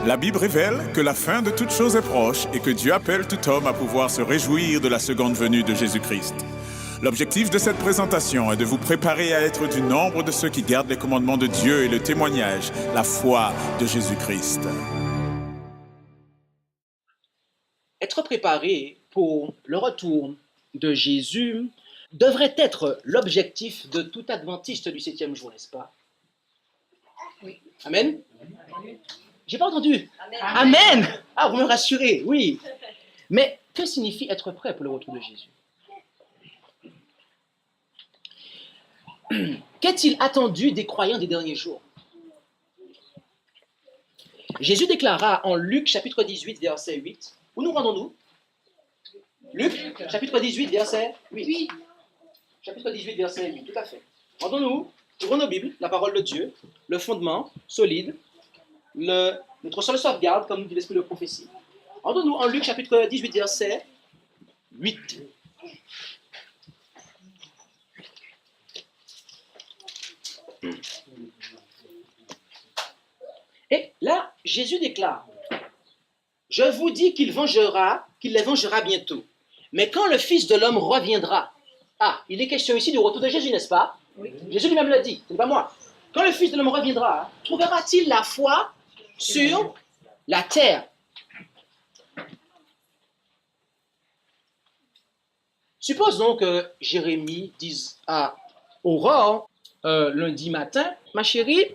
La Bible révèle que la fin de toute chose est proche et que Dieu appelle tout homme à pouvoir se réjouir de la seconde venue de Jésus-Christ. L'objectif de cette présentation est de vous préparer à être du nombre de ceux qui gardent les commandements de Dieu et le témoignage, la foi de Jésus-Christ. Être préparé pour le retour de Jésus devrait être l'objectif de tout adventiste du 7e jour, n'est-ce pas? Oui. Amen? J'ai pas entendu. Amen. Amen. Ah, vous me rassurez, oui. Mais que signifie être prêt pour le retour de Jésus? Qu'est-il attendu des croyants des derniers jours? Jésus déclara en Luc chapitre 18, verset 8. Où nous rendons-nous? Luc chapitre 18, verset 8. Chapitre 18, verset 8, tout à fait. Rendons-nous, ouvrons nos Bibles, la parole de Dieu, le fondement solide, notre seule sauvegarde, comme dit l'esprit de prophétie. Rendons-nous en Luc chapitre 18, verset 8. Et là, Jésus déclare, « Je vous dis qu'il les vengera bientôt. Mais quand le Fils de l'homme reviendra, » Ah, il est question ici du retour de Jésus, n'est-ce pas? Oui. Jésus lui-même l'a dit, ce n'est pas moi. Quand le Fils de l'homme reviendra, trouvera-t-il la foi sur la terre? Supposons que Jérémie dise à Aurore, lundi matin, « Ma chérie,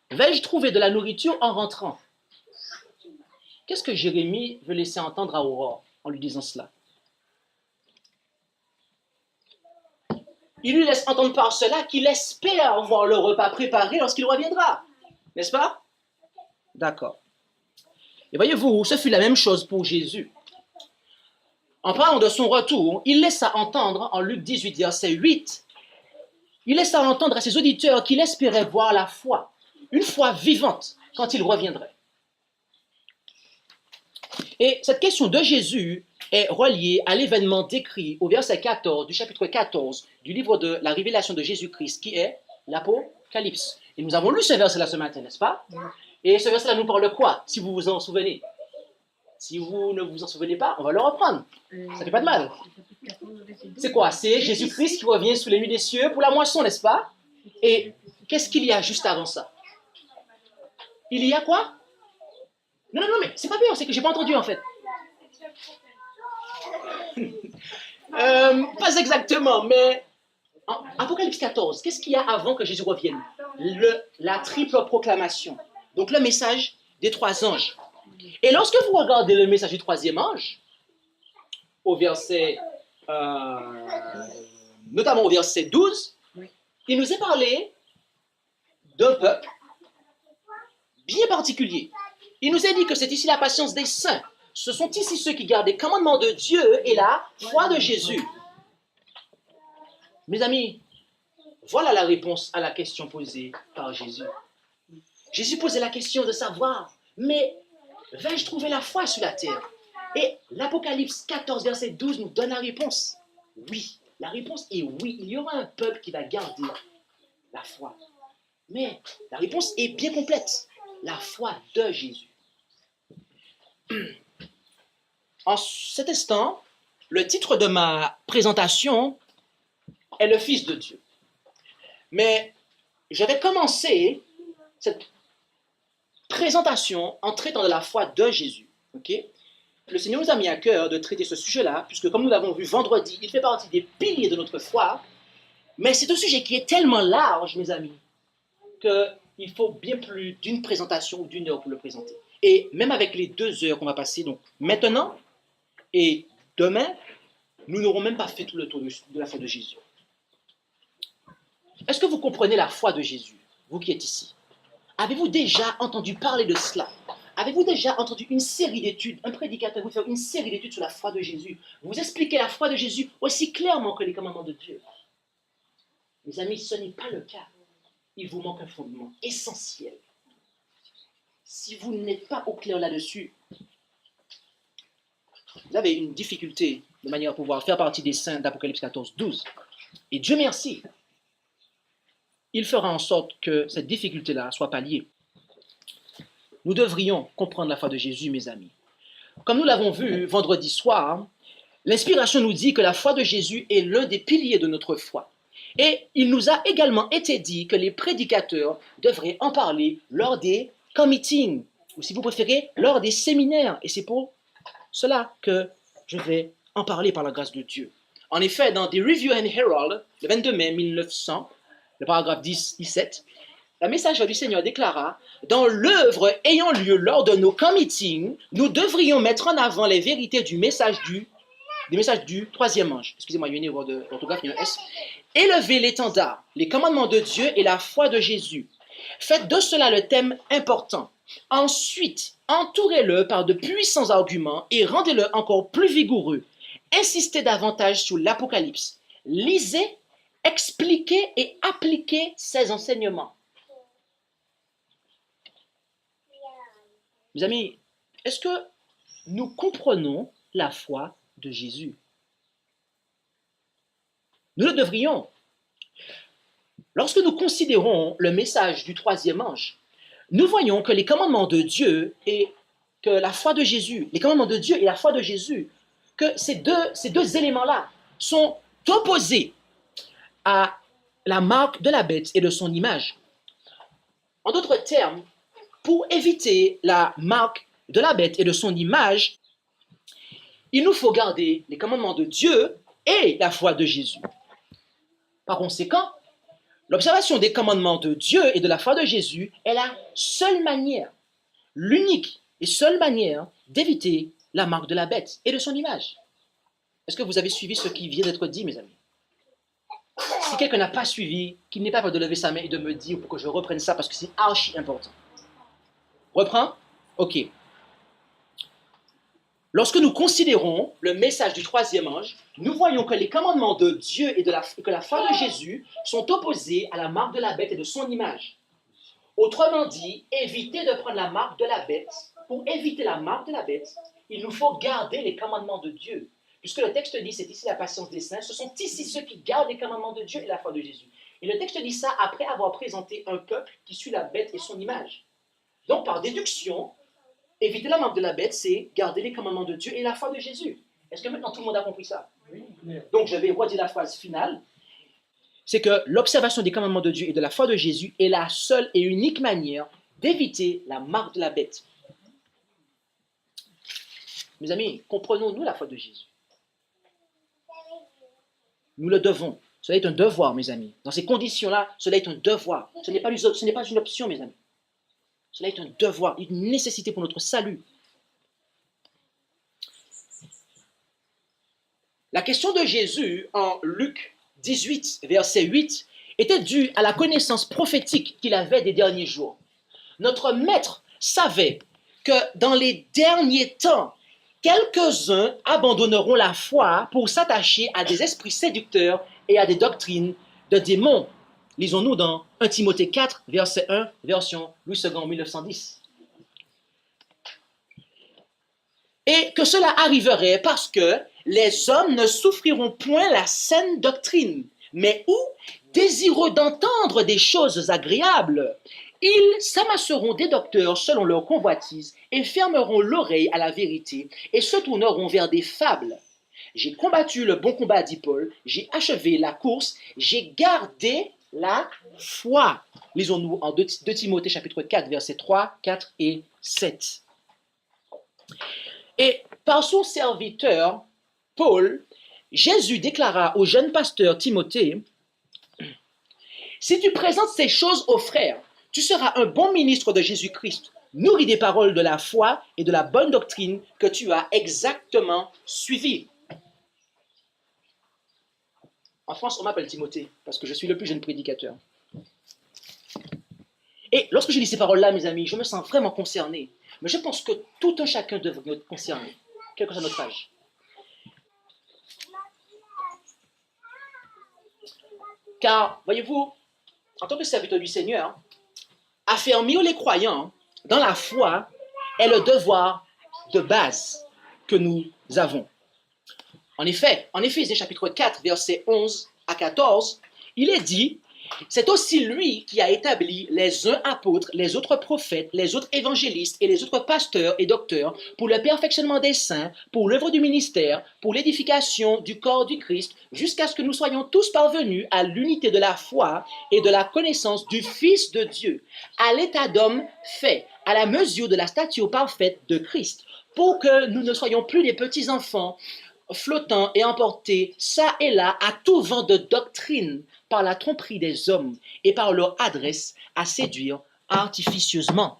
vais-je trouver de la nourriture en rentrant? » Qu'est-ce que Jérémie veut laisser entendre à Aurore en lui disant cela? Il lui laisse entendre par cela qu'il espère voir le repas préparé lorsqu'il reviendra. N'est-ce pas? D'accord. Et voyez-vous, ce fut la même chose pour Jésus. En parlant de son retour, il laissa entendre, en Luc 18, verset 8, il laissa entendre à ses auditeurs qu'il espérait voir la foi, une foi vivante, quand il reviendrait. Et cette question de Jésus est reliée à l'événement décrit au verset 14 du chapitre 14 du livre de la révélation de Jésus-Christ, qui est l'Apocalypse. Et nous avons lu ce verset-là ce matin, n'est-ce pas? Et ce verset-là nous parle de quoi, si vous vous en souvenez? Si vous ne vous en souvenez pas, on va le reprendre. Ça ne fait pas de mal. C'est quoi? C'est Jésus-Christ qui revient sous les nuits des cieux pour la moisson, n'est-ce pas? Et qu'est-ce qu'il y a juste avant ça? Il y a quoi? Non, mais c'est pas bien, c'est que j'ai pas entendu en fait. Pas exactement, mais en Apocalypse 14, qu'est-ce qu'il y a avant que Jésus revienne? La triple proclamation. Donc le message des trois anges. Et lorsque vous regardez le message du troisième ange, au verset, notamment au verset 12, il nous est parlé d'un peuple bien particulier. Il nous est dit que c'est ici la patience des saints. Ce sont ici ceux qui gardent les commandements de Dieu et la foi de Jésus. Mes amis, voilà la réponse à la question posée par Jésus. Jésus posait la question de savoir, mais vais-je trouver la foi sur la terre? Et l'Apocalypse 14, verset 12 nous donne la réponse. Oui, la réponse est oui, il y aura un peuple qui va garder la foi. Mais la réponse est bien complète. La foi de Jésus. En cet instant, le titre de ma présentation est le Fils de Dieu. Mais je vais commencer cette présentation en traitant de la foi de Jésus. Okay? Le Seigneur nous a mis à cœur de traiter ce sujet-là, puisque comme nous l'avons vu vendredi, il fait partie des piliers de notre foi, mais c'est un sujet qui est tellement large, mes amis, qu'il faut bien plus d'une présentation ou d'une heure pour le présenter. Et même avec les 2 heures qu'on va passer, donc maintenant et demain, nous n'aurons même pas fait tout le tour de la foi de Jésus. Est-ce que vous comprenez la foi de Jésus, vous qui êtes ici? Avez-vous déjà entendu parler de cela? Avez-vous déjà entendu une série d'études, un prédicateur vous faire une série d'études sur la foi de Jésus, vous expliquer la foi de Jésus aussi clairement que les commandements de Dieu? Mes amis, ce n'est pas le cas. Il vous manque un fondement essentiel. Si vous n'êtes pas au clair là-dessus, vous avez une difficulté de manière à pouvoir faire partie des saints d'Apocalypse 14, 12. Et Dieu merci, il fera en sorte que cette difficulté-là soit palliée. nous devrions comprendre la foi de Jésus, mes amis. Comme nous l'avons vu vendredi soir, l'inspiration nous dit que la foi de Jésus est l'un des piliers de notre foi. Et il nous a également été dit que les prédicateurs devraient en parler lors des camp meetings, ou si vous préférez, lors des séminaires. Et c'est pour cela que je vais en parler par la grâce de Dieu. En effet, dans The Review and Herald, le 22 mai 1900, le paragraphe 17, la messagère du Seigneur déclara « Dans l'œuvre ayant lieu lors de nos camp meetings, nous devrions mettre en avant les vérités du message du troisième ange. » Excusez-moi, il y a une erreur d'orthographe, il y a un S. « Élevez l'étendard, les commandements de Dieu et la foi de Jésus. Faites de cela le thème important. Ensuite, entourez-le par de puissants arguments et rendez-le encore plus vigoureux. Insistez davantage sur l'Apocalypse. Lisez, expliquez et appliquez ces enseignements. » Mes amis, est-ce que nous comprenons la foi de Jésus? Nous le devrions. Lorsque nous considérons le message du troisième ange, nous voyons que les commandements de Dieu et que la foi de Jésus, les commandements de Dieu et la foi de Jésus, que ces deux éléments-là sont opposés à la marque de la bête et de son image. En d'autres termes, pour éviter la marque de la bête et de son image, il nous faut garder les commandements de Dieu et la foi de Jésus. Par conséquent, l'observation des commandements de Dieu et de la foi de Jésus est la seule manière, l'unique et seule manière d'éviter la marque de la bête et de son image. Est-ce que vous avez suivi ce qui vient d'être dit, mes amis? Si quelqu'un n'a pas suivi, qu'il n'ait pas peur de lever sa main et de me dire pour que je reprenne ça parce que c'est archi important. Reprends? Ok. Lorsque nous considérons le message du troisième ange, nous voyons que les commandements de Dieu et que la foi de Jésus sont opposés à la marque de la bête et de son image. Autrement dit, éviter de prendre la marque de la bête. Pour éviter la marque de la bête, il nous faut garder les commandements de Dieu. Puisque le texte dit, c'est ici la patience des saints, ce sont ici ceux qui gardent les commandements de Dieu et la foi de Jésus. Et le texte dit ça après avoir présenté un peuple qui suit la bête et son image. Donc, par déduction, éviter la marque de la bête, c'est garder les commandements de Dieu et la foi de Jésus. Est-ce que maintenant tout le monde a compris ça? Oui. Donc, je vais redire la phrase finale. C'est que l'observation des commandements de Dieu et de la foi de Jésus est la seule et unique manière d'éviter la marque de la bête. Mes amis, comprenons-nous la foi de Jésus? Nous le devons. Cela est un devoir, mes amis. Dans ces conditions-là, cela est un devoir. Ce n'est pas une option, mes amis. Cela est un devoir, une nécessité pour notre salut. La question de Jésus en Luc 18, verset 8, était due à la connaissance prophétique qu'il avait des derniers jours. Notre maître savait que dans les derniers temps, quelques-uns abandonneront la foi pour s'attacher à des esprits séducteurs et à des doctrines de démons. Lisons-nous dans 1 Timothée 4, verset 1, version Louis II 1910. Et que cela arriverait parce que les hommes ne souffriront point la saine doctrine, mais où, désireux d'entendre des choses agréables, ils s'amasseront des docteurs selon leur convoitise et fermeront l'oreille à la vérité et se tourneront vers des fables. J'ai combattu le bon combat, dit Paul, j'ai achevé la course, j'ai gardé la foi. Lisons-nous en 2 Timothée chapitre 4, versets 3, 4 et 7. Et par son serviteur, Paul, Jésus déclara au jeune pasteur Timothée, « Si tu présentes ces choses aux frères, tu seras un bon ministre de Jésus-Christ, nourri des paroles de la foi et de la bonne doctrine que tu as exactement suivies. » En France, on m'appelle Timothée parce que je suis le plus jeune prédicateur. Et lorsque je lis ces paroles-là, mes amis, je me sens vraiment concerné. Mais je pense que tout un chacun devrait être concerné, quel que soit notre âge. Car, voyez-vous, en tant que serviteur du Seigneur, affermir les croyants dans la foi est le devoir de base que nous avons. En effet, en Éphésiens chapitre 4, versets 11 à 14, il est dit C'est aussi lui qui a établi les uns apôtres, les autres prophètes, les autres évangélistes et les autres pasteurs et docteurs pour le perfectionnement des saints, pour l'œuvre du ministère, pour l'édification du corps du Christ, jusqu'à ce que nous soyons tous parvenus à l'unité de la foi et de la connaissance du Fils de Dieu, à l'état d'homme fait, à la mesure de la stature parfaite de Christ, pour que nous ne soyons plus des petits enfants flottant et emportés çà et là à tout vent de doctrine par la tromperie des hommes et par leur adresse à séduire artificieusement.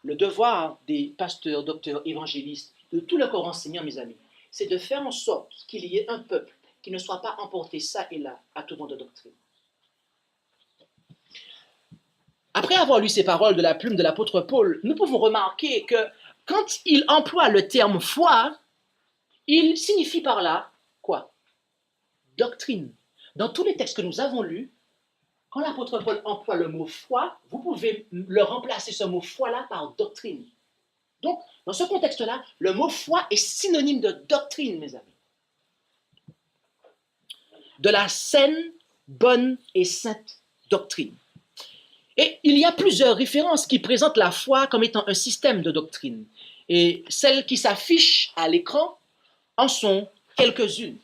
Le devoir des pasteurs, docteurs, évangélistes, de tout le corps enseignant, mes amis, c'est de faire en sorte qu'il y ait un peuple qui ne soit pas emporté çà et là à tout vent de doctrine. Après avoir lu ces paroles de la plume de l'apôtre Paul, nous pouvons remarquer que quand il emploie le terme foi, il signifie par là quoi? Doctrine. Dans tous les textes que nous avons lus, quand l'apôtre Paul emploie le mot foi, vous pouvez le remplacer ce mot foi-là par doctrine. Donc, dans ce contexte-là, le mot foi est synonyme de doctrine, mes amis. De la saine, bonne et sainte doctrine. Et il y a plusieurs références qui présentent la foi comme étant un système de doctrine. Et celles qui s'affichent à l'écran en sont quelques-unes.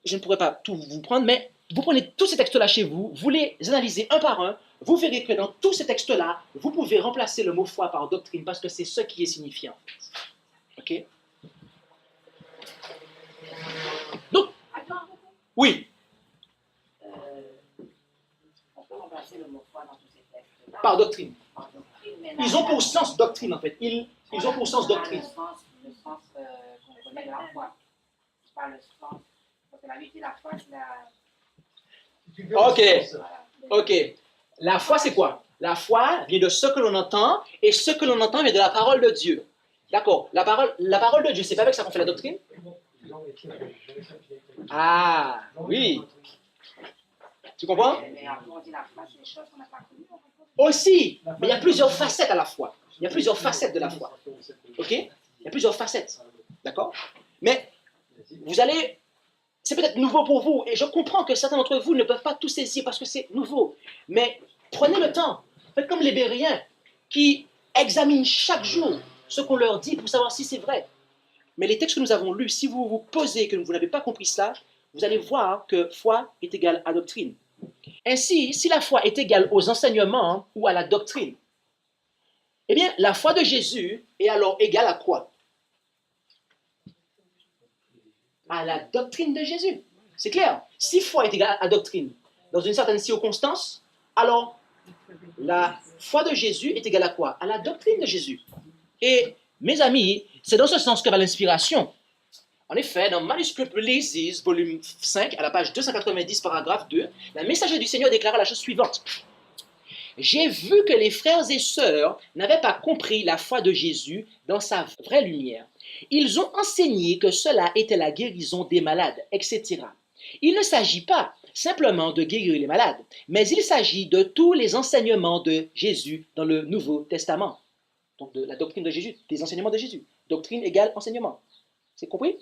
Je ne pourrais pas tout vous prendre, mais vous prenez tous ces textes-là chez vous, vous les analysez un par un, vous verrez que dans tous ces textes-là, vous pouvez remplacer le mot foi par doctrine parce que c'est ce qui est signifié en fait. OK? Donc, oui. On peut remplacer le mot foi dans tous ces textes-là. Par doctrine. Par doctrine, mais Ils ont pour sens doctrine en fait. Ils ont pour sens doctrine. Le sens qu'on connaît de la foi. Pas le sens. Parce que la vérité, la foi, c'est la. Ok. La foi, c'est quoi? La foi vient de ce que l'on entend, et ce que l'on entend vient de la parole de Dieu. D'accord. La parole de Dieu, c'est pas avec ça qu'on fait la doctrine? Ah, oui. Tu comprends? Mais après, on dit la foi, c'est des choses qu'on n'a pas connues. Aussi, mais il y a plusieurs facettes à la foi. Il y a plusieurs facettes de la foi. Ok? Il y a plusieurs facettes. D'accord? Mais vous allez... C'est peut-être nouveau pour vous, et je comprends que certains d'entre vous ne peuvent pas tout saisir parce que c'est nouveau. Mais prenez le temps. Faites comme les Bériens qui examinent chaque jour ce qu'on leur dit pour savoir si c'est vrai. Mais les textes que nous avons lus, si vous vous posez et que vous n'avez pas compris cela, vous allez voir que foi est égale à doctrine. Ainsi, si la foi est égale aux enseignements ou à la doctrine, eh bien, la foi de Jésus est alors égale à quoi? À la doctrine de Jésus. C'est clair. Si foi est égale à doctrine, dans une certaine circonstance, alors la foi de Jésus est égale à quoi? À la doctrine de Jésus. Et, mes amis, c'est dans ce sens que va l'inspiration. En effet, dans Manuscrit Releases, volume 5, à la page 290, paragraphe 2, la messager du Seigneur déclara la chose suivante. J'ai vu que les frères et sœurs n'avaient pas compris la foi de Jésus dans sa vraie lumière. Ils ont enseigné que cela était la guérison des malades, etc. Il ne s'agit pas simplement de guérir les malades, mais il s'agit de tous les enseignements de Jésus dans le Nouveau Testament. Donc de la doctrine de Jésus, des enseignements de Jésus. Doctrine égale enseignement. C'est compris?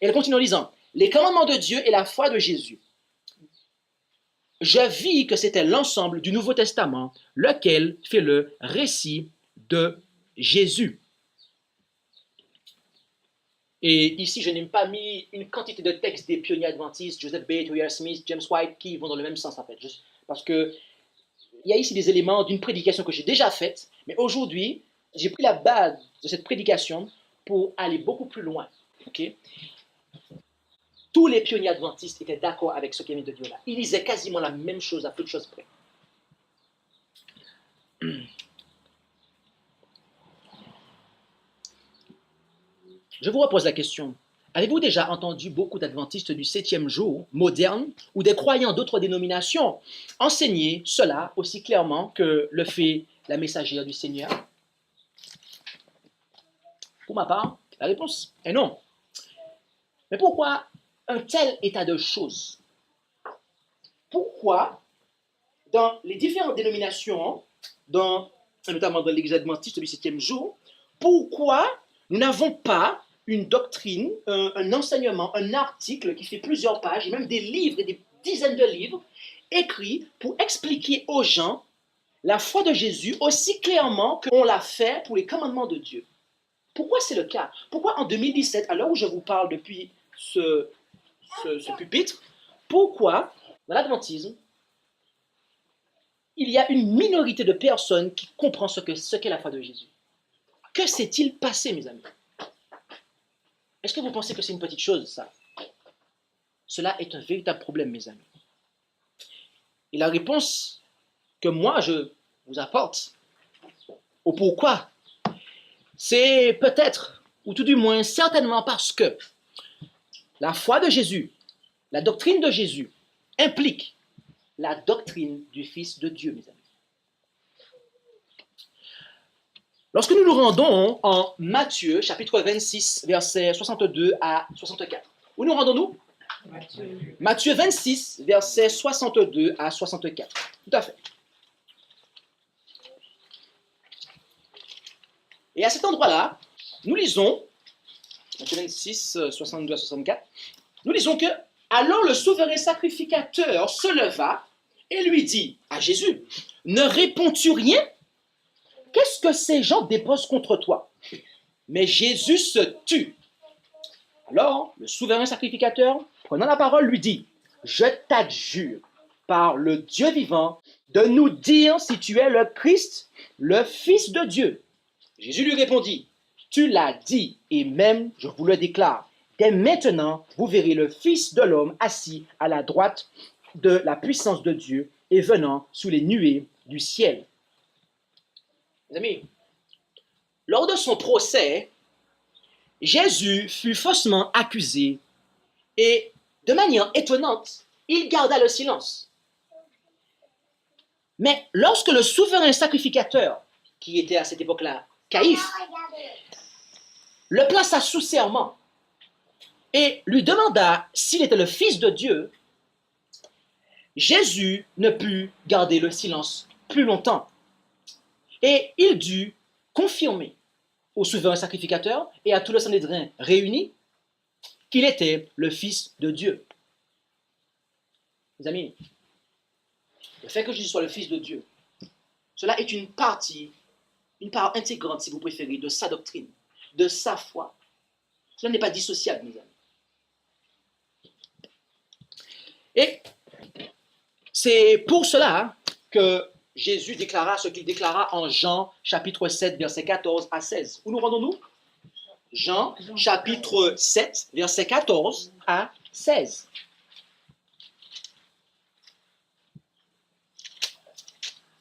Et elle continue en disant, les commandements de Dieu et la foi de Jésus. Je vis que c'était l'ensemble du Nouveau Testament, lequel fait le récit de Jésus. Et ici, je n'ai pas mis une quantité de textes des pionniers adventistes, Joseph Bate, William Smith, James White, qui vont dans le même sens en fait. Juste parce que il y a ici des éléments d'une prédication que j'ai déjà faite, mais aujourd'hui, j'ai pris la base de cette prédication pour aller beaucoup plus loin. Okay? Tous les pionniers adventistes étaient d'accord avec ce qu'il vient de dire là. Ils disaient quasiment la même chose à peu de choses près. Je vous repose la question. Avez-vous déjà entendu beaucoup d'adventistes du 7e jour, modernes, ou des croyants d'autres dénominations, enseigner cela aussi clairement que le fait la messagère du Seigneur? Pour ma part, la réponse est non. Mais pourquoi un tel état de choses? Pourquoi, dans les différentes dénominations, notamment dans l'Église adventiste du 7e jour, pourquoi nous n'avons pas une doctrine, un enseignement, un article qui fait plusieurs pages, et même des livres et des dizaines de livres écrits pour expliquer aux gens la foi de Jésus aussi clairement qu'on l'a fait pour les commandements de Dieu. Pourquoi c'est le cas? Pourquoi en 2017, à l'heure où je vous parle depuis ce pupitre, pourquoi dans l'adventisme, il y a une minorité de personnes qui comprennent ce qu'est la foi de Jésus? Que s'est-il passé, mes amis? Est-ce que vous pensez que c'est une petite chose, ça? Cela est un véritable problème, mes amis. Et la réponse que moi, je vous apporte au pourquoi, c'est peut-être, ou tout du moins certainement parce que la foi de Jésus, la doctrine de Jésus, implique la doctrine du Fils de Dieu, mes amis. Lorsque nous nous rendons en Matthieu, chapitre 26, versets 62 à 64, où nous rendons-nous? Matthieu 26, versets 62 à 64. Tout à fait. Et à cet endroit-là, nous lisons, Matthieu 26, 62 à 64, nous lisons que alors le souverain sacrificateur se leva et lui dit à Jésus, « Ne réponds-tu rien? Qu'est-ce que ces gens déposent contre toi? » Mais Jésus se tut. Alors, le souverain sacrificateur, prenant la parole, lui dit, « Je t'adjure par le Dieu vivant de nous dire si tu es le Christ, le Fils de Dieu. » Jésus lui répondit, « Tu l'as dit, et même je vous le déclare. Dès maintenant, vous verrez le Fils de l'homme assis à la droite de la puissance de Dieu et venant sous les nuées du ciel. » Mes amis, lors de son procès, Jésus fut faussement accusé et, de manière étonnante, il garda le silence. Mais lorsque le souverain sacrificateur, qui était à cette époque-là Caïphe, le plaça sous serment et lui demanda s'il était le Fils de Dieu, Jésus ne put garder le silence plus longtemps. Et il dut confirmer au souverain sacrificateur et à tout le Sanhédrin réuni qu'il était le Fils de Dieu. Mes amis, le fait que Jésus soit le Fils de Dieu, cela est une part intégrante, si vous préférez, de sa doctrine, de sa foi. Cela n'est pas dissociable, mes amis. Et c'est pour cela que Jésus déclara ce qu'il déclara en Jean chapitre 7, versets 14 à 16. Où nous rendons-nous? Jean chapitre 7, versets 14 à 16.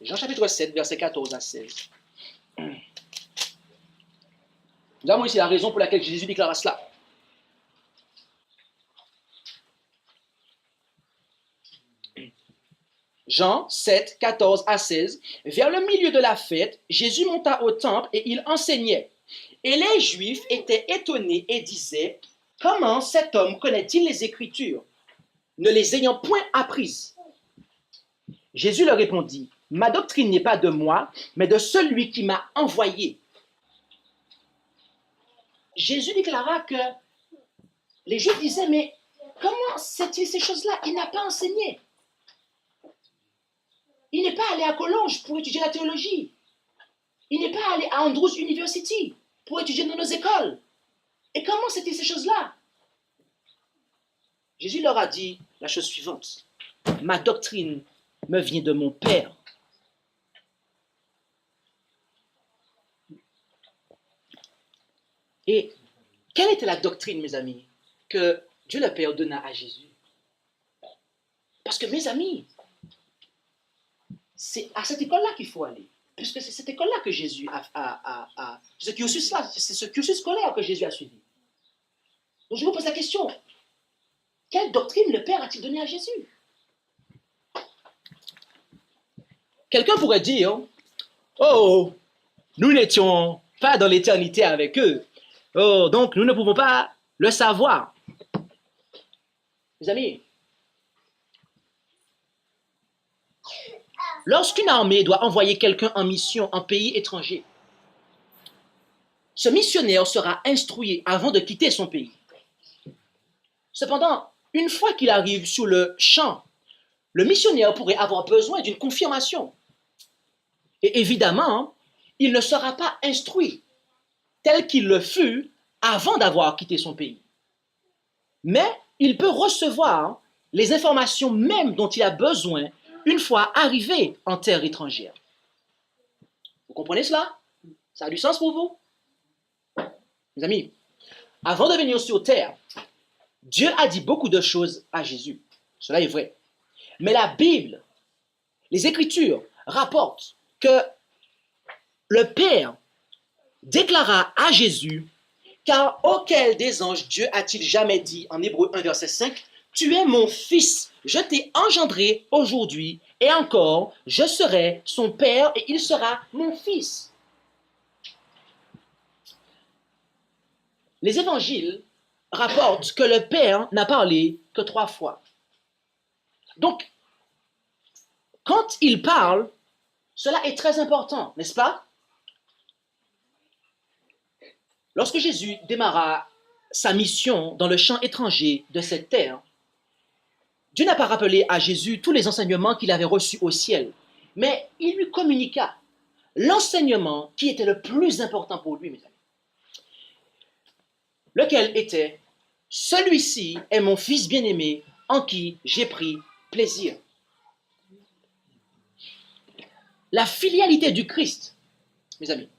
Jean chapitre 7, versets 14 à 16. Nous avons ici la raison pour laquelle Jésus déclara cela. Jean 7, 14 à 16. Vers le milieu de la fête, Jésus monta au temple et il enseignait. Et les Juifs étaient étonnés et disaient, « Comment cet homme connaît-il les Écritures, ne les ayant point apprises ?» Jésus leur répondit, « Ma doctrine n'est pas de moi, mais de celui qui m'a envoyé. » Jésus déclara que les Juifs disaient, « Mais comment sait-il ces choses-là? Il n'a pas enseigné. Il n'est pas allé à Collonges pour étudier la théologie. Il n'est pas allé à Andrews University pour étudier dans nos écoles. Et comment sait-il ces choses-là? » Jésus leur a dit la chose suivante. « Ma doctrine me vient de mon Père. » Et quelle était la doctrine, mes amis, que Dieu le Père donna à Jésus? Parce que, mes amis, c'est à cette école-là qu'il faut aller. Puisque c'est cette école-là que Jésus c'est ce cursus scolaire que Jésus a suivi. Donc je vous pose la question, quelle doctrine le Père a-t-il donné à Jésus? Quelqu'un pourrait dire, oh, nous n'étions pas dans l'éternité avec eux. Oh, donc nous ne pouvons pas le savoir. Mes amis, lorsqu'une armée doit envoyer quelqu'un en mission en pays étranger, ce missionnaire sera instruit avant de quitter son pays. Cependant, une fois qu'il arrive sur le champ, le missionnaire pourrait avoir besoin d'une confirmation. Et évidemment, il ne sera pas instruit tel qu'il le fut avant d'avoir quitté son pays. Mais il peut recevoir les informations même dont il a besoin une fois arrivé en terre étrangère. Vous comprenez cela? Ça a du sens pour vous? Mes amis, avant de venir sur terre, Dieu a dit beaucoup de choses à Jésus. Cela est vrai. Mais la Bible, les Écritures rapportent que le Père déclara à Jésus: car auquel des anges Dieu a-t-il jamais dit, en Hébreux 1, verset 5, tu es mon fils, je t'ai engendré aujourd'hui, et encore, je serai son père et il sera mon fils. Les évangiles rapportent que le Père n'a parlé que 3 fois. Donc, quand il parle, cela est très important, n'est-ce pas? Lorsque Jésus démarra sa mission dans le champ étranger de cette terre, Dieu n'a pas rappelé à Jésus tous les enseignements qu'il avait reçus au ciel, mais il lui communiqua l'enseignement qui était le plus important pour lui, mes amis. Lequel était: celui-ci est mon fils bien-aimé en qui j'ai pris plaisir. La filialité du Christ, mes amis,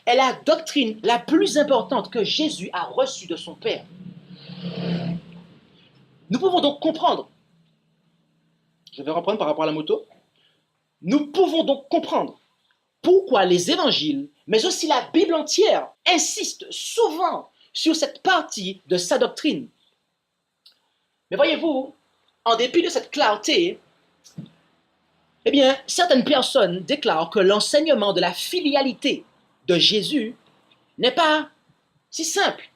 est la doctrine la plus importante que Jésus a reçue de son Père. Nous pouvons donc comprendre, je vais reprendre par rapport à la moto, nous pouvons donc comprendre pourquoi les évangiles, mais aussi la Bible entière, insistent souvent sur cette partie de sa doctrine. Mais voyez-vous, en dépit de cette clarté, eh bien, certaines personnes déclarent que l'enseignement de la filialité de Jésus n'est pas si simple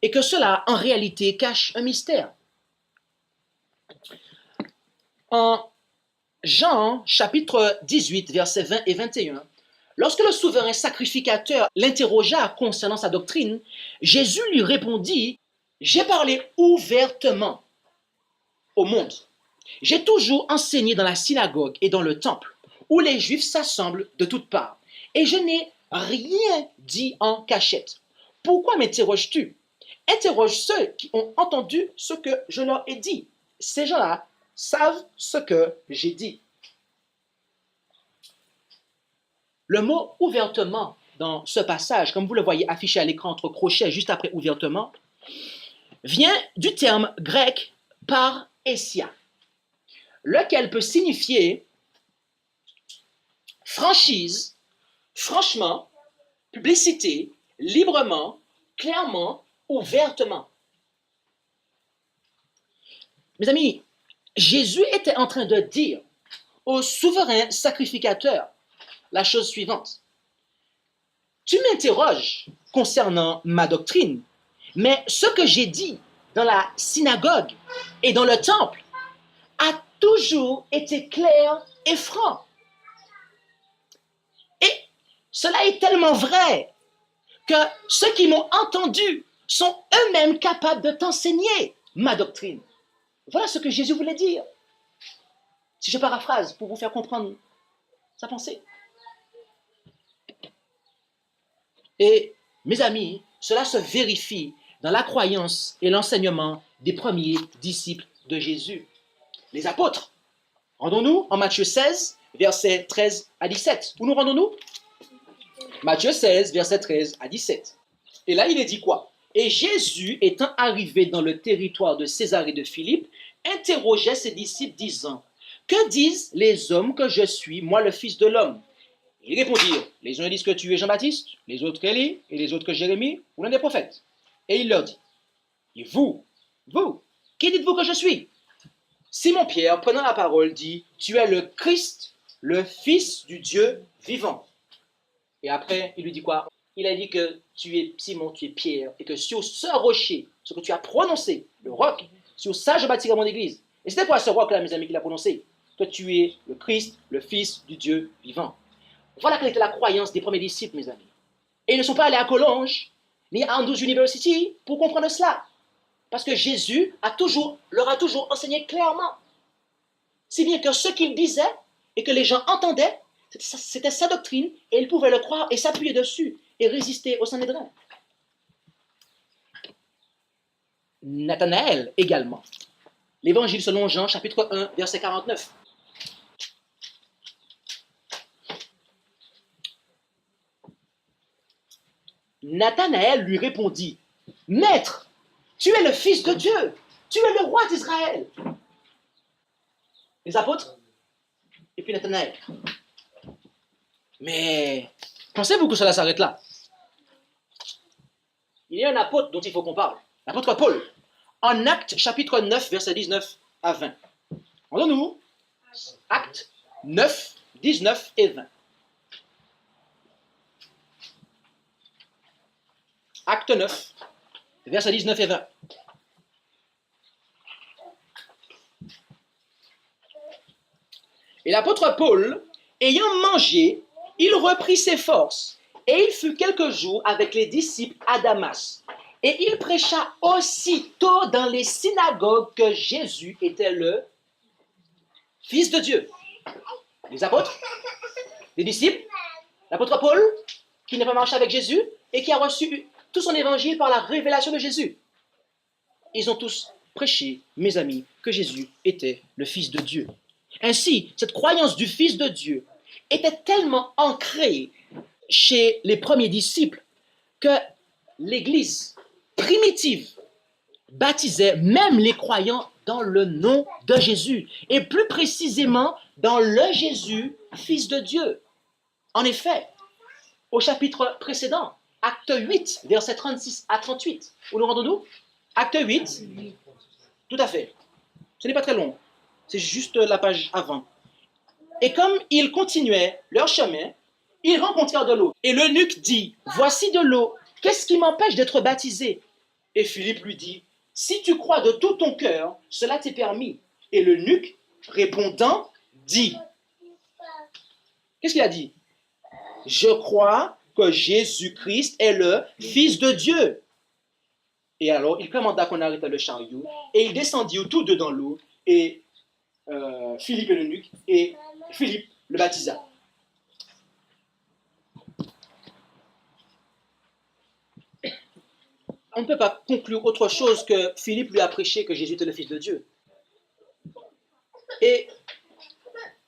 et que cela, en réalité, cache un mystère. En Jean, chapitre 18, versets 20 et 21, lorsque le souverain sacrificateur l'interrogea concernant sa doctrine, Jésus lui répondit: « J'ai parlé ouvertement au monde. J'ai toujours enseigné dans la synagogue et dans le temple, où les Juifs s'assemblent de toutes parts, et je n'ai rien dit en cachette. Pourquoi m'interroges-tu? Interroge ceux qui ont entendu ce que je leur ai dit. Ces gens-là savent ce que j'ai dit. » Le mot « ouvertement » dans ce passage, comme vous le voyez affiché à l'écran entre crochets juste après « ouvertement », vient du terme grec « parhésia », lequel peut signifier franchise, franchement, publicité, librement, clairement, ouvertement. Mes amis, Jésus était en train de dire au souverain sacrificateur la chose suivante: tu m'interroges concernant ma doctrine, mais ce que j'ai dit dans la synagogue et dans le temple a toujours été clair et franc. Et cela est tellement vrai que ceux qui m'ont entendu sont eux-mêmes capables de t'enseigner ma doctrine. Voilà ce que Jésus voulait dire. Si je paraphrase pour vous faire comprendre sa pensée. Et mes amis, cela se vérifie dans la croyance et l'enseignement des premiers disciples de Jésus, les apôtres. Rendons-nous en Matthieu 16, versets 13 à 17. Où nous rendons-nous? Matthieu 16, versets 13 à 17. Et là, il est dit quoi? Et Jésus, étant arrivé dans le territoire de Césarée de Philippe, interrogeait ses disciples, disant: que disent les hommes que je suis, moi le Fils de l'homme? Ils répondirent: les uns disent que tu es Jean-Baptiste, les autres Élie, et les autres que Jérémie, ou l'un des prophètes. Et il leur dit: et vous, qui dites-vous que je suis? Simon-Pierre, prenant la parole, dit: tu es le Christ, le Fils du Dieu vivant. Et après, il lui dit quoi? Il a dit que tu es Simon, tu es Pierre, et que sur ce rocher, ce que tu as prononcé, le roc, sur ça je bâtirai mon église. Et c'était quoi ce roc-là, mes amis, qu'il a prononcé? Que tu es le Christ, le Fils du Dieu vivant. Voilà quelle était la croyance des premiers disciples, mes amis. Et ils ne sont pas allés à Collonges, ni à Andrews University pour comprendre cela. Parce que Jésus leur a toujours enseigné clairement. Si bien que ce qu'il disait et que les gens entendaient, c'était sa doctrine et ils pouvaient le croire et s'appuyer dessus et résister au Sanhédrin. Nathanaël également. L'évangile selon Jean, chapitre 1, verset 49. Nathanaël lui répondit, « Maître, tu es le Fils de Dieu, tu es le roi d'Israël. » Les apôtres et puis Nathanaël. Mais pensez-vous que cela s'arrête là? Il y a un apôtre dont il faut qu'on parle, l'apôtre Paul, en Actes chapitre 9, versets 19 à 20. Entendons-nous? Actes 9, 19 et 20. Acte 9, versets 19 et 20. Et l'apôtre Paul, ayant mangé, il reprit ses forces, et il fut quelques jours avec les disciples à Damas. Et il prêcha aussitôt dans les synagogues que Jésus était le Fils de Dieu. Les apôtres, les disciples, l'apôtre Paul, qui n'a pas marché avec Jésus, et qui a reçu tout son évangile par la révélation de Jésus. Ils ont tous prêché, mes amis, que Jésus était le Fils de Dieu. Ainsi, cette croyance du Fils de Dieu était tellement ancrée chez les premiers disciples que l'Église primitive baptisait même les croyants dans le nom de Jésus, et plus précisément dans le Jésus, Fils de Dieu. En effet, au chapitre précédent, Acte 8, versets 36 à 38. Où nous rendons-nous? Acte 8, tout à fait. Ce n'est pas très long, c'est juste la page avant. Et comme ils continuaient leur chemin, ils rencontrèrent de l'eau. Et l'eunuque dit, « Voici de l'eau, qu'est-ce qui m'empêche d'être baptisé ?» Et Philippe lui dit, « Si tu crois de tout ton cœur, cela t'est permis. » Et l'eunuque, répondant, dit, qu'est-ce qu'il a dit? « Je crois que Jésus-Christ est le Fils de Dieu. » Et alors, il commanda qu'on arrêta le chariot, et ils descendirent tous deux dans l'eau, et Philippe et l'eunuque, et Philippe le baptisa. On ne peut pas conclure autre chose que Philippe lui a prêché que Jésus était le Fils de Dieu. Et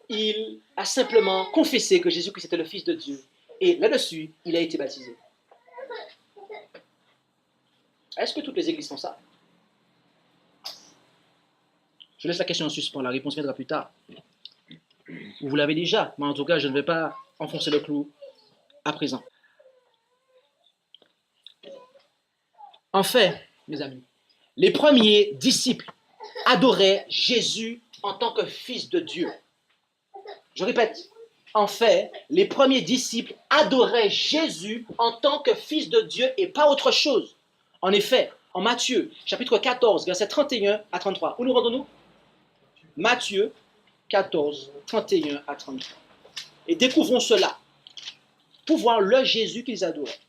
il a simplement confessé que Jésus-Christ était le Fils de Dieu. Et là-dessus, il a été baptisé. Est-ce que toutes les églises font ça? Je laisse la question en suspens, la réponse viendra plus tard. Vous l'avez déjà, mais en tout cas, je ne vais pas enfoncer le clou à présent. En fait, mes amis, les premiers disciples adoraient Jésus en tant que Fils de Dieu. Je répète, en fait, les premiers disciples adoraient Jésus en tant que Fils de Dieu et pas autre chose. En effet, en Matthieu, chapitre 14, versets 31 à 33, où nous rendons-nous? Matthieu 14, 31 à 33. Et découvrons cela pour voir le Jésus qu'ils adoraient.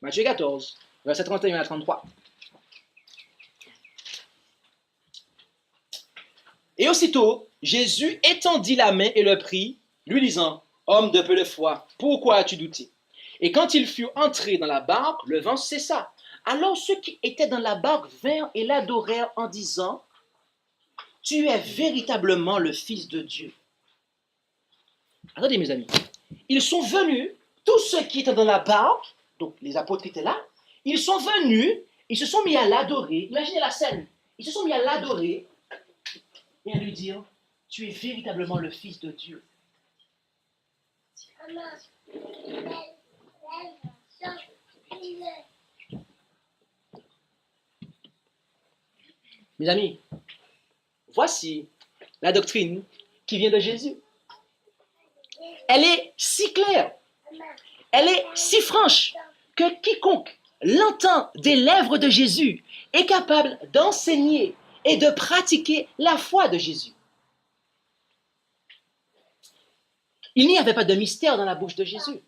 Matthieu 14, versets 31 à 33. Et aussitôt, Jésus étendit la main et le prit, lui disant, « Homme de peu de foi, pourquoi as-tu douté ?» Et quand il fut entré dans la barque, le vent cessa. Alors ceux qui étaient dans la barque vinrent et l'adorèrent en disant, « Tu es véritablement le Fils de Dieu. » Attendez mes amis, ils sont venus, tous ceux qui étaient dans la barque, donc les apôtres qui étaient là, ils sont venus, ils se sont mis à l'adorer. Imaginez la scène. Ils se sont mis à l'adorer et à lui dire, « Tu es véritablement le Fils de Dieu. » Mes amis, voici la doctrine qui vient de Jésus. Elle est si claire, elle est si franche que quiconque l'entend des lèvres de Jésus est capable d'enseigner et de pratiquer la foi de Jésus. il n'y avait pas de mystère dans la bouche de Jésus,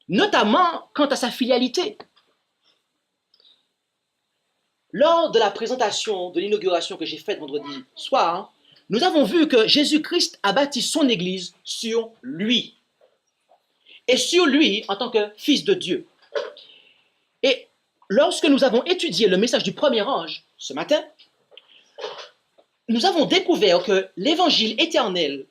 notamment quant à sa filialité. Lors de la présentation de l'inauguration que j'ai faite vendredi soir, nous avons vu que Jésus-Christ a bâti son Église sur lui. Et sur lui en tant que Fils de Dieu. Et lorsque nous avons étudié le message du premier ange ce matin, nous avons découvert que l'évangile éternel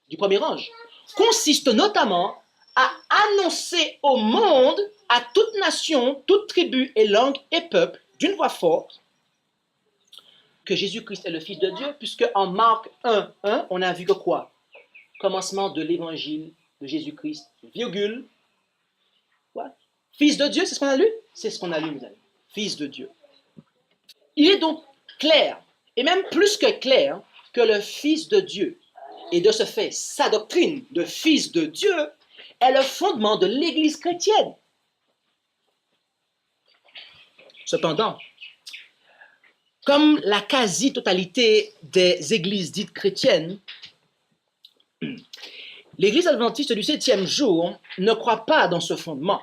du premier ange consiste notamment à annoncer au monde, à toute nation, toute tribu et langue et peuple, d'une voix forte, que Jésus-Christ est le Fils de Dieu, puisque en Marc 1, on a vu que quoi? Commencement de l'évangile de Jésus-Christ, virgule, quoi? Fils de Dieu, c'est ce qu'on a lu? C'est ce qu'on a lu, mes amis. Fils de Dieu. Il est donc clair, et même plus que clair, que le Fils de Dieu, et de ce fait, sa doctrine de Fils de Dieu, est le fondement de l'Église chrétienne. Cependant, comme la quasi-totalité des églises dites chrétiennes, l'Église adventiste du 7e jour ne croit pas dans ce fondement.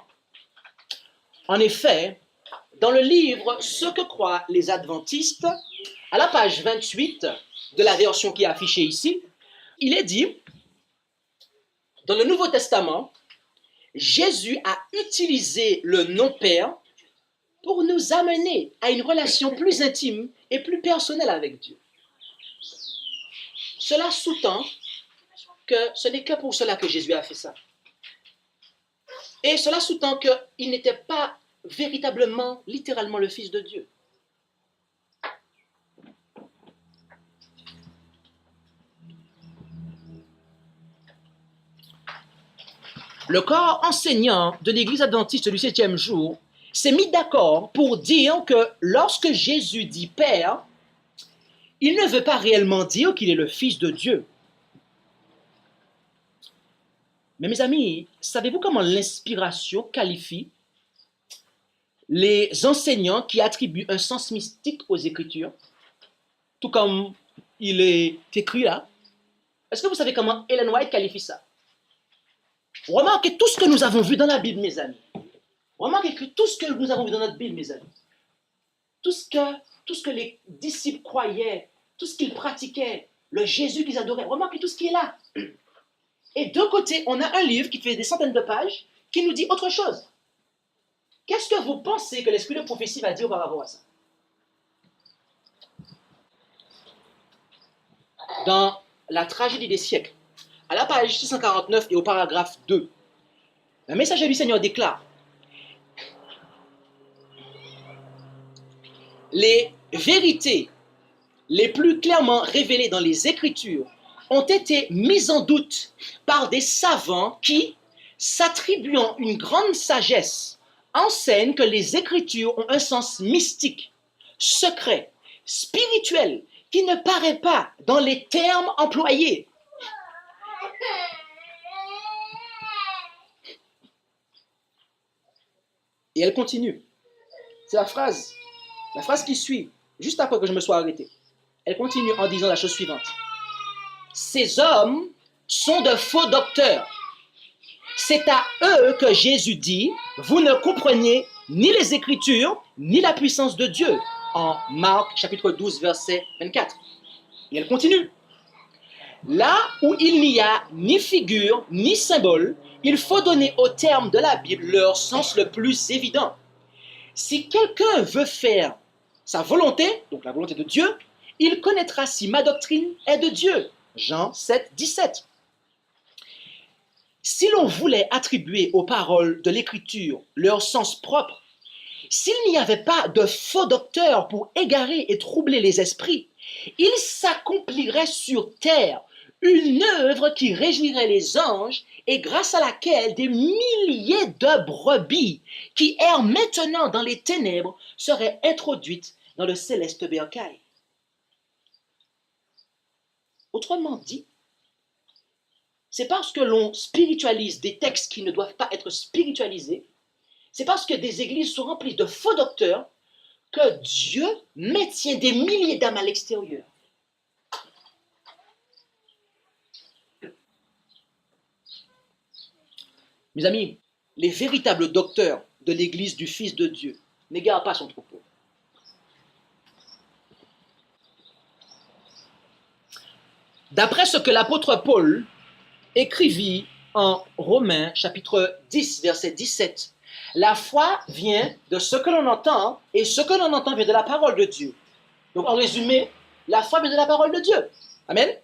En effet, dans le livre « Ce que croient les adventistes », à la page 28 de la version qui est affichée ici, il est dit, dans le Nouveau Testament, Jésus a utilisé le nom Père pour nous amener à une relation plus intime et plus personnelle avec Dieu. Cela sous-tend que ce n'est que pour cela que Jésus a fait ça. Et cela sous-tend qu'il n'était pas véritablement, littéralement le Fils de Dieu. Le corps enseignant de l'Église adventiste du 7e jour s'est mis d'accord pour dire que lorsque Jésus dit Père, il ne veut pas réellement dire qu'il est le Fils de Dieu. Mais mes amis, savez-vous comment l'inspiration qualifie les enseignants qui attribuent un sens mystique aux Écritures, tout comme il est écrit là? Est-ce que vous savez comment Ellen White qualifie ça? Remarquez tout ce que nous avons vu dans la Bible, mes amis. Remarquez que tout ce que nous avons vu dans notre Bible, mes amis, tout ce que les disciples croyaient, tout ce qu'ils pratiquaient, le Jésus qu'ils adoraient, remarquez tout ce qui est là. Et d'un côté, on a un livre qui fait des centaines de pages qui nous dit autre chose. Qu'est-ce que vous pensez que l'esprit de prophétie va dire par rapport à ça? Dans la tragédie des siècles, à la page 649 et au paragraphe 2, le messager du Seigneur déclare: les vérités les plus clairement révélées dans les Écritures ont été mises en doute par des savants qui, s'attribuant une grande sagesse, enseignent que les Écritures ont un sens mystique, secret, spirituel, qui ne paraît pas dans les termes employés. Et elle continue. C'est la phrase qui suit, juste après que je me sois arrêté. Elle continue en disant la chose suivante. Ces hommes sont de faux docteurs. C'est à eux que Jésus dit, vous ne comprenez ni les Écritures, ni la puissance de Dieu. En Marc, chapitre 12, verset 24. Et elle continue. Là où il n'y a ni figure, ni symbole, il faut donner aux termes de la Bible leur sens le plus évident. Si quelqu'un veut faire sa volonté, donc la volonté de Dieu, il connaîtra si ma doctrine est de Dieu. Jean 7, 17. Si l'on voulait attribuer aux paroles de l'Écriture leur sens propre, s'il n'y avait pas de faux docteurs pour égarer et troubler les esprits, il s'accomplirait sur terre une œuvre qui réjouirait les anges et grâce à laquelle des milliers de brebis qui errent maintenant dans les ténèbres seraient introduites dans le céleste bercail. Autrement dit, c'est parce que l'on spiritualise des textes qui ne doivent pas être spiritualisés, c'est parce que des églises sont remplies de faux docteurs que Dieu maintient des milliers d'âmes à l'extérieur. Mes amis, les véritables docteurs de l'Église du Fils de Dieu n'égarent pas son troupeau. D'après ce que l'apôtre Paul écrivit en Romains chapitre 10, verset 17, la foi vient de ce que l'on entend et ce que l'on entend vient de la parole de Dieu. Donc en résumé, la foi vient de la parole de Dieu. Amen.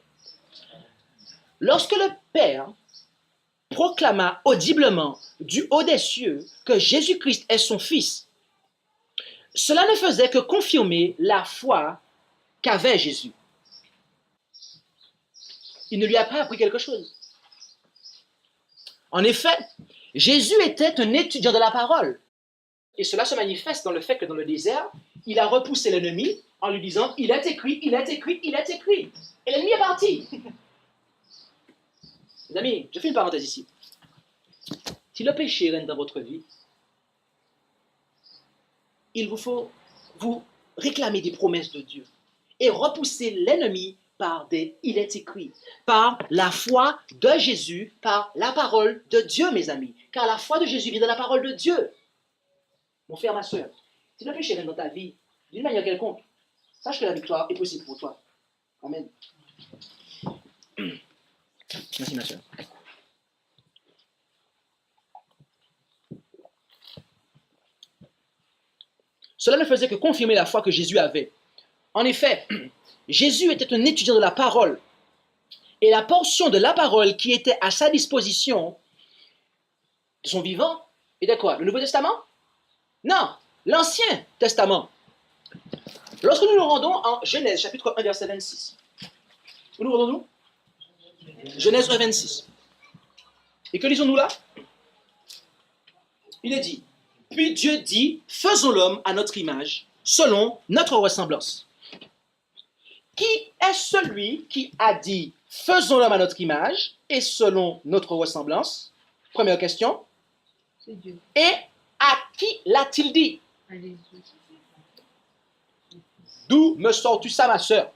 Lorsque le Père proclama audiblement du haut des cieux que Jésus-Christ est son Fils, cela ne faisait que confirmer la foi qu'avait Jésus. Il ne lui a pas appris quelque chose. En effet, Jésus était un étudiant de la parole. Et cela se manifeste dans le fait que dans le désert, il a repoussé l'ennemi en lui disant « Il est écrit, il est écrit, il est écrit ». Et l'ennemi est parti. Mes amis, je fais une parenthèse ici. Si le péché règne dans votre vie, il vous faut vous réclamer des promesses de Dieu et repousser l'ennemi par des « il est écrit », par la foi de Jésus, par la parole de Dieu, mes amis. Car la foi de Jésus vient de la parole de Dieu. Mon frère, ma soeur, si le péché règne dans ta vie, d'une manière quelconque, sache que la victoire est possible pour toi. Amen. Merci, ma soeur. Cela ne faisait que confirmer la foi que Jésus avait. En effet, Jésus était un étudiant de la parole. Et la portion de la parole qui était à sa disposition de son vivant était quoi? Le Nouveau Testament? Non, l'Ancien Testament. Lorsque nous nous rendons en Genèse, chapitre 1, verset 26. Où nous rendons-nous? Genèse 1, 26. Et que lisons-nous là? Il est dit, « Puis Dieu dit, faisons l'homme à notre image, selon notre ressemblance. » Qui est celui qui a dit « Faisons l'homme à notre image et selon notre ressemblance » Première question. C'est Dieu. Et à qui l'a-t-il dit? À Jésus. D'où me sors-tu ça, ma soeur?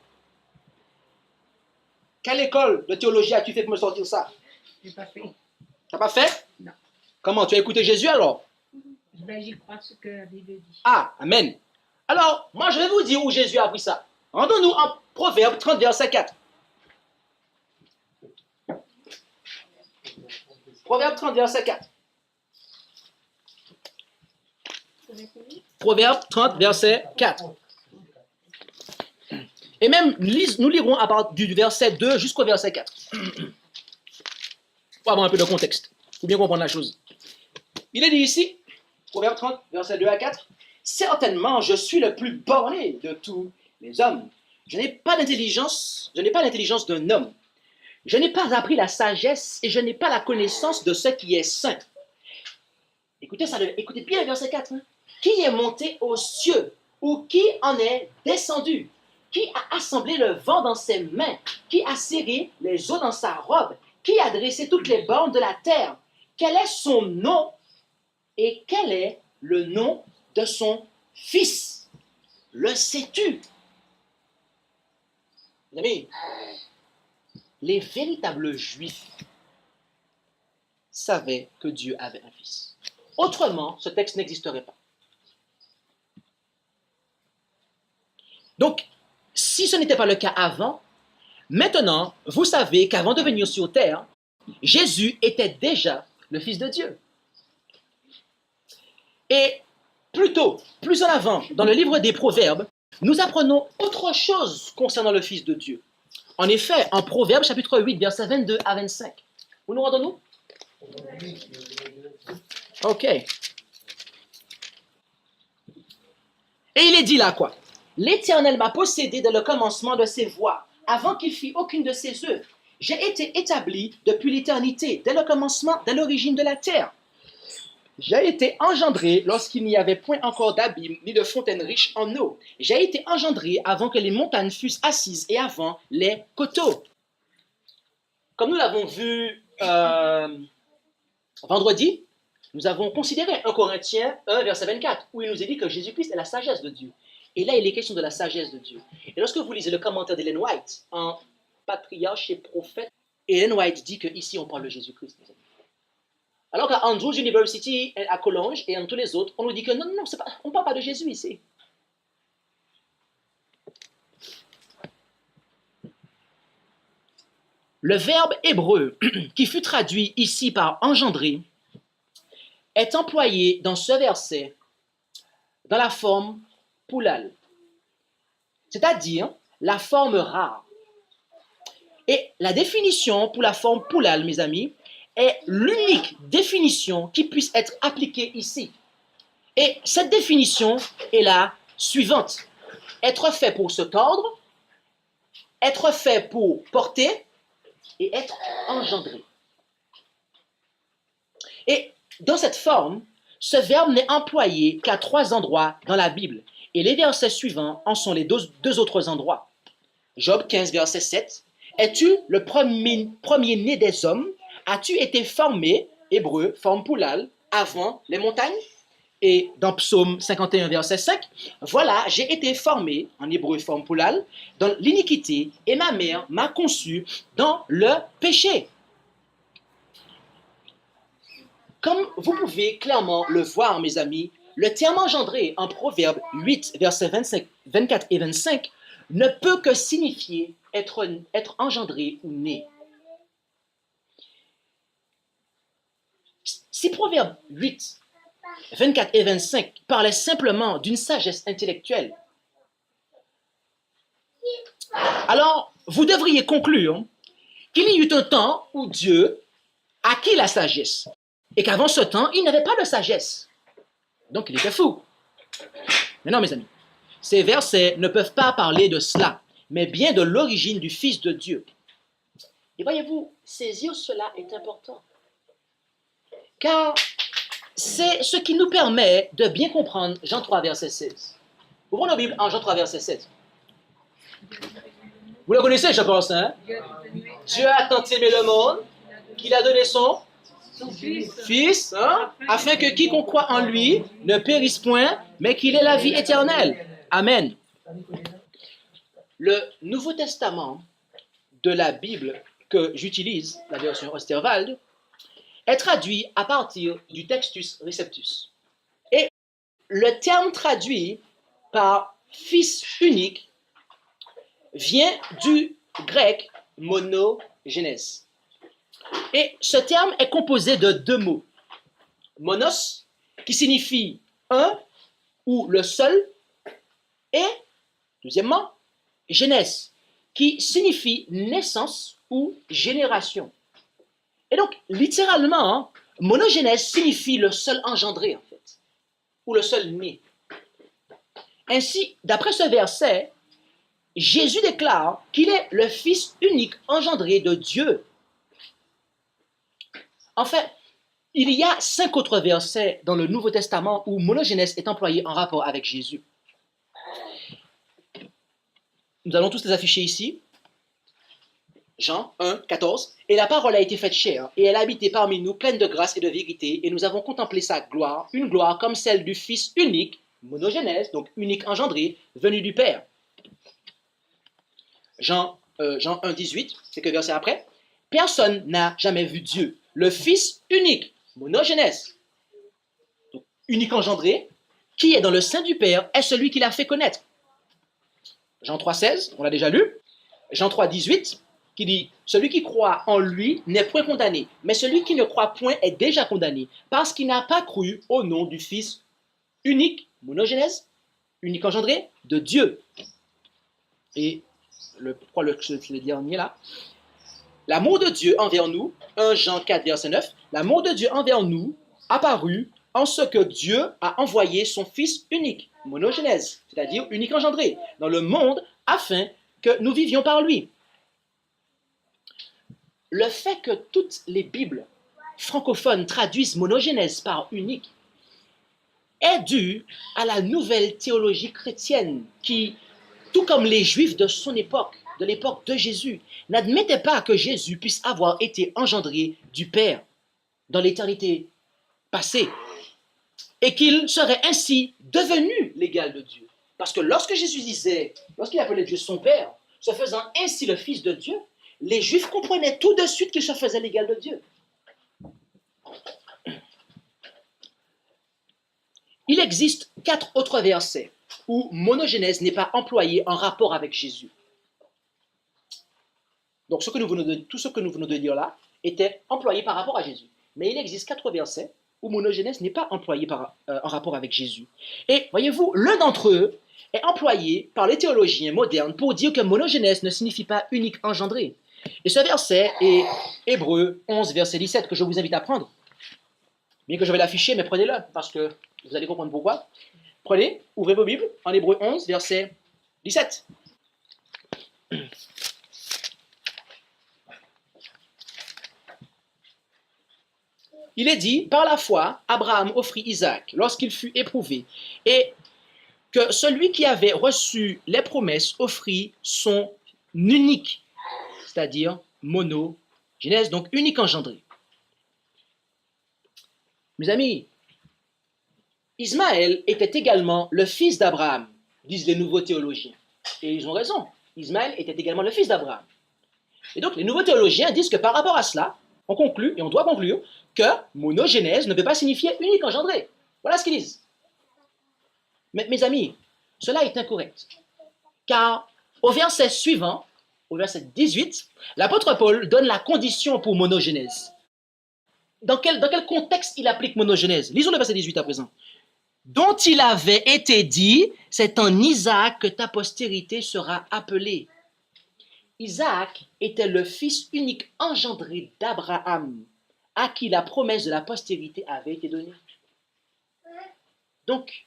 Quelle école de théologie as-tu fait pour me sortir ça? Je n'ai pas fait. T'as pas fait? Non. Comment? Tu as écouté Jésus alors? Ben, j'y crois ce que la Bible dit. Ah, amen. Alors, moi je vais vous dire où Jésus a appris ça. Rendons-nous en Proverbe 30, verset 4. Proverbe 30, verset 4. Proverbe 30, verset 4. Et même, nous lirons à partir du verset 2 jusqu'au verset 4. Pour avoir un peu de contexte, pour bien comprendre la chose. Il est dit ici, Proverbe 30, verset 2 à 4, « Certainement, je suis le plus borné de tous les hommes. Je n'ai pas l'intelligence d'un homme. Je n'ai pas appris la sagesse et je n'ai pas la connaissance de ce qui est saint. » Écoutez ça, écoutez bien le verset 4. Hein. Qui est monté aux cieux ou qui en est descendu? Qui a assemblé le vent dans ses mains? Qui a serré les eaux dans sa robe? Qui a dressé toutes les bornes de la terre? Quel est son nom et quel est le nom de son fils? Le sais-tu? Mes amis, les véritables juifs savaient que Dieu avait un fils. Autrement, ce texte n'existerait pas. Donc, si ce n'était pas le cas avant, maintenant, vous savez qu'avant de venir sur terre, Jésus était déjà le Fils de Dieu. Et plus en avant, dans le livre des Proverbes, nous apprenons autre chose concernant le Fils de Dieu. En effet, en Proverbes, chapitre 8, versets 22 à 25. Où nous rendons-nous? Ok. Et il est dit là quoi? L'Éternel m'a possédé dès le commencement de ses voies, avant qu'il fît aucune de ses œuvres. J'ai été établi depuis l'éternité, dès le commencement, dès l'origine de la terre. J'ai été engendré lorsqu'il n'y avait point encore d'abîme, ni de fontaine riche en eau. J'ai été engendré avant que les montagnes fussent assises et avant les coteaux. Comme nous l'avons vu vendredi, nous avons considéré 1 Corinthiens 1, verset 24, où il nous est dit que Jésus-Christ est la sagesse de Dieu. Et là, il est question de la sagesse de Dieu. Et lorsque vous lisez le commentaire d'Ellen White, en Patriarche et Prophète, Ellen White dit qu'ici, on parle de Jésus-Christ. Alors qu'à Andrews University, à Collonges et en tous les autres, on nous dit que non, non, on ne parle pas de Jésus ici. Le verbe hébreu qui fut traduit ici par engendrer est employé dans ce verset dans la forme poulal, c'est-à-dire la forme rare. Et la définition pour la forme poulal, mes amis, est l'unique définition qui puisse être appliquée ici. Et cette définition est la suivante. Être fait pour se tordre, être fait pour porter et être engendré. Et dans cette forme, ce verbe n'est employé qu'à 3 endroits dans la Bible. Et les versets suivants en sont les deux autres endroits. Job 15, verset 7. Es-tu le premier-né des hommes? As-tu été formé, hébreu, forme poulal, avant les montagnes? Et dans Psaume 51, verset 5, voilà, j'ai été formé, en hébreu, forme poulal, dans l'iniquité, et ma mère m'a conçu dans le péché. Comme vous pouvez clairement le voir, mes amis, le terme engendré en Proverbe 8, versets 24 et 25, ne peut que signifier être engendré ou né. Si Proverbe 8, 24 et 25 parlaient simplement d'une sagesse intellectuelle, alors vous devriez conclure qu'il y eut un temps où Dieu acquit la sagesse et qu'avant ce temps, il n'avait pas de sagesse. Donc il était fou. Mais non, mes amis, ces versets ne peuvent pas parler de cela, mais bien de l'origine du Fils de Dieu. Et voyez-vous, saisir cela est important. Car c'est ce qui nous permet de bien comprendre Jean 3, verset 16. Ouvrons nos Bibles en Jean 3, verset 16. Vous le connaissez, je pense, hein? Dieu a tant aimé le monde qu'il a donné son Fils, hein? Afin que quiconque croit en lui ne périsse point, mais qu'il ait la vie éternelle. Amen. Le Nouveau Testament de la Bible que j'utilise, la version Osterwald, est traduit à partir du Textus Receptus. Et le terme traduit par fils unique vient du grec monogénèse. Et ce terme est composé de 2 mots. Monos, qui signifie un ou le seul, et, deuxièmement, génèse, qui signifie naissance ou génération. Et donc, littéralement, monogénèse signifie le seul engendré, en fait, ou le seul né. Ainsi, d'après ce verset, Jésus déclare qu'il est le Fils unique engendré de Dieu. En fait, il y a 5 autres versets dans le Nouveau Testament où monogénèse est employé en rapport avec Jésus. Nous allons tous les afficher ici. Jean 1, 14. Et la parole a été faite chair, et elle a habité parmi nous, pleine de grâce et de vérité, et nous avons contemplé sa gloire, une gloire comme celle du Fils unique, monogénèse, donc unique engendré, venu du Père. Jean 1, 18, c'est que verset après. Personne n'a jamais vu Dieu. Le Fils unique, monogénèse, donc unique engendré, qui est dans le sein du Père, est celui qui l'a fait connaître. Jean 3, 16, on l'a déjà lu. Jean 3, 18, qui dit « Celui qui croit en lui n'est point condamné, mais celui qui ne croit point est déjà condamné, parce qu'il n'a pas cru au nom du Fils unique, monogénèse, unique engendré, de Dieu. » Et le dernier là. L'amour de Dieu envers nous, 1 Jean 4, verset 9, l'amour de Dieu envers nous apparut en ce que Dieu a envoyé son Fils unique, monogénèse, c'est-à-dire unique engendré, dans le monde afin que nous vivions par lui. Le fait que toutes les Bibles francophones traduisent monogénèse par unique est dû à la nouvelle théologie chrétienne qui, tout comme les Juifs de son époque, de l'époque de Jésus, n'admettait pas que Jésus puisse avoir été engendré du Père dans l'éternité passée et qu'il serait ainsi devenu l'égal de Dieu. Parce que lorsque Jésus disait, lorsqu'il appelait Dieu son Père, se faisant ainsi le Fils de Dieu, les Juifs comprenaient tout de suite qu'il se faisait l'égal de Dieu. Il existe 4 autres versets où monogénèse n'est pas employé en rapport avec Jésus. Donc tout ce que nous venons de dire là était employé par rapport à Jésus. Mais il existe 4 versets où monogénèse n'est pas employé en rapport avec Jésus. Et voyez-vous, l'un d'entre eux est employé par les théologiens modernes pour dire que monogénèse ne signifie pas unique engendré. Et ce verset est Hébreux 11, verset 17, que je vous invite à prendre. Bien que je vais l'afficher, mais prenez-le, parce que vous allez comprendre pourquoi. Prenez, ouvrez vos Bibles en Hébreux 11, verset 17. Il est dit, par la foi, Abraham offrit Isaac lorsqu'il fut éprouvé, et que celui qui avait reçu les promesses offrit son unique, c'est-à-dire monogénèse, donc unique engendré. Mes amis, Ismaël était également le fils d'Abraham, disent les nouveaux théologiens. Et ils ont raison, Ismaël était également le fils d'Abraham. Et donc les nouveaux théologiens disent que par rapport à cela, on conclut, et on doit conclure, que monogénèse ne peut pas signifier unique engendré. Voilà ce qu'ils disent. Mais mes amis, cela est incorrect. Car au verset suivant, au verset 18, l'apôtre Paul donne la condition pour monogénèse. Dans quel contexte il applique monogénèse? Lisons le verset 18 à présent. Dont il avait été dit, c'est en Isaac que ta postérité sera appelée. Isaac était le fils unique engendré d'Abraham, à qui la promesse de la postérité avait été donnée. Donc,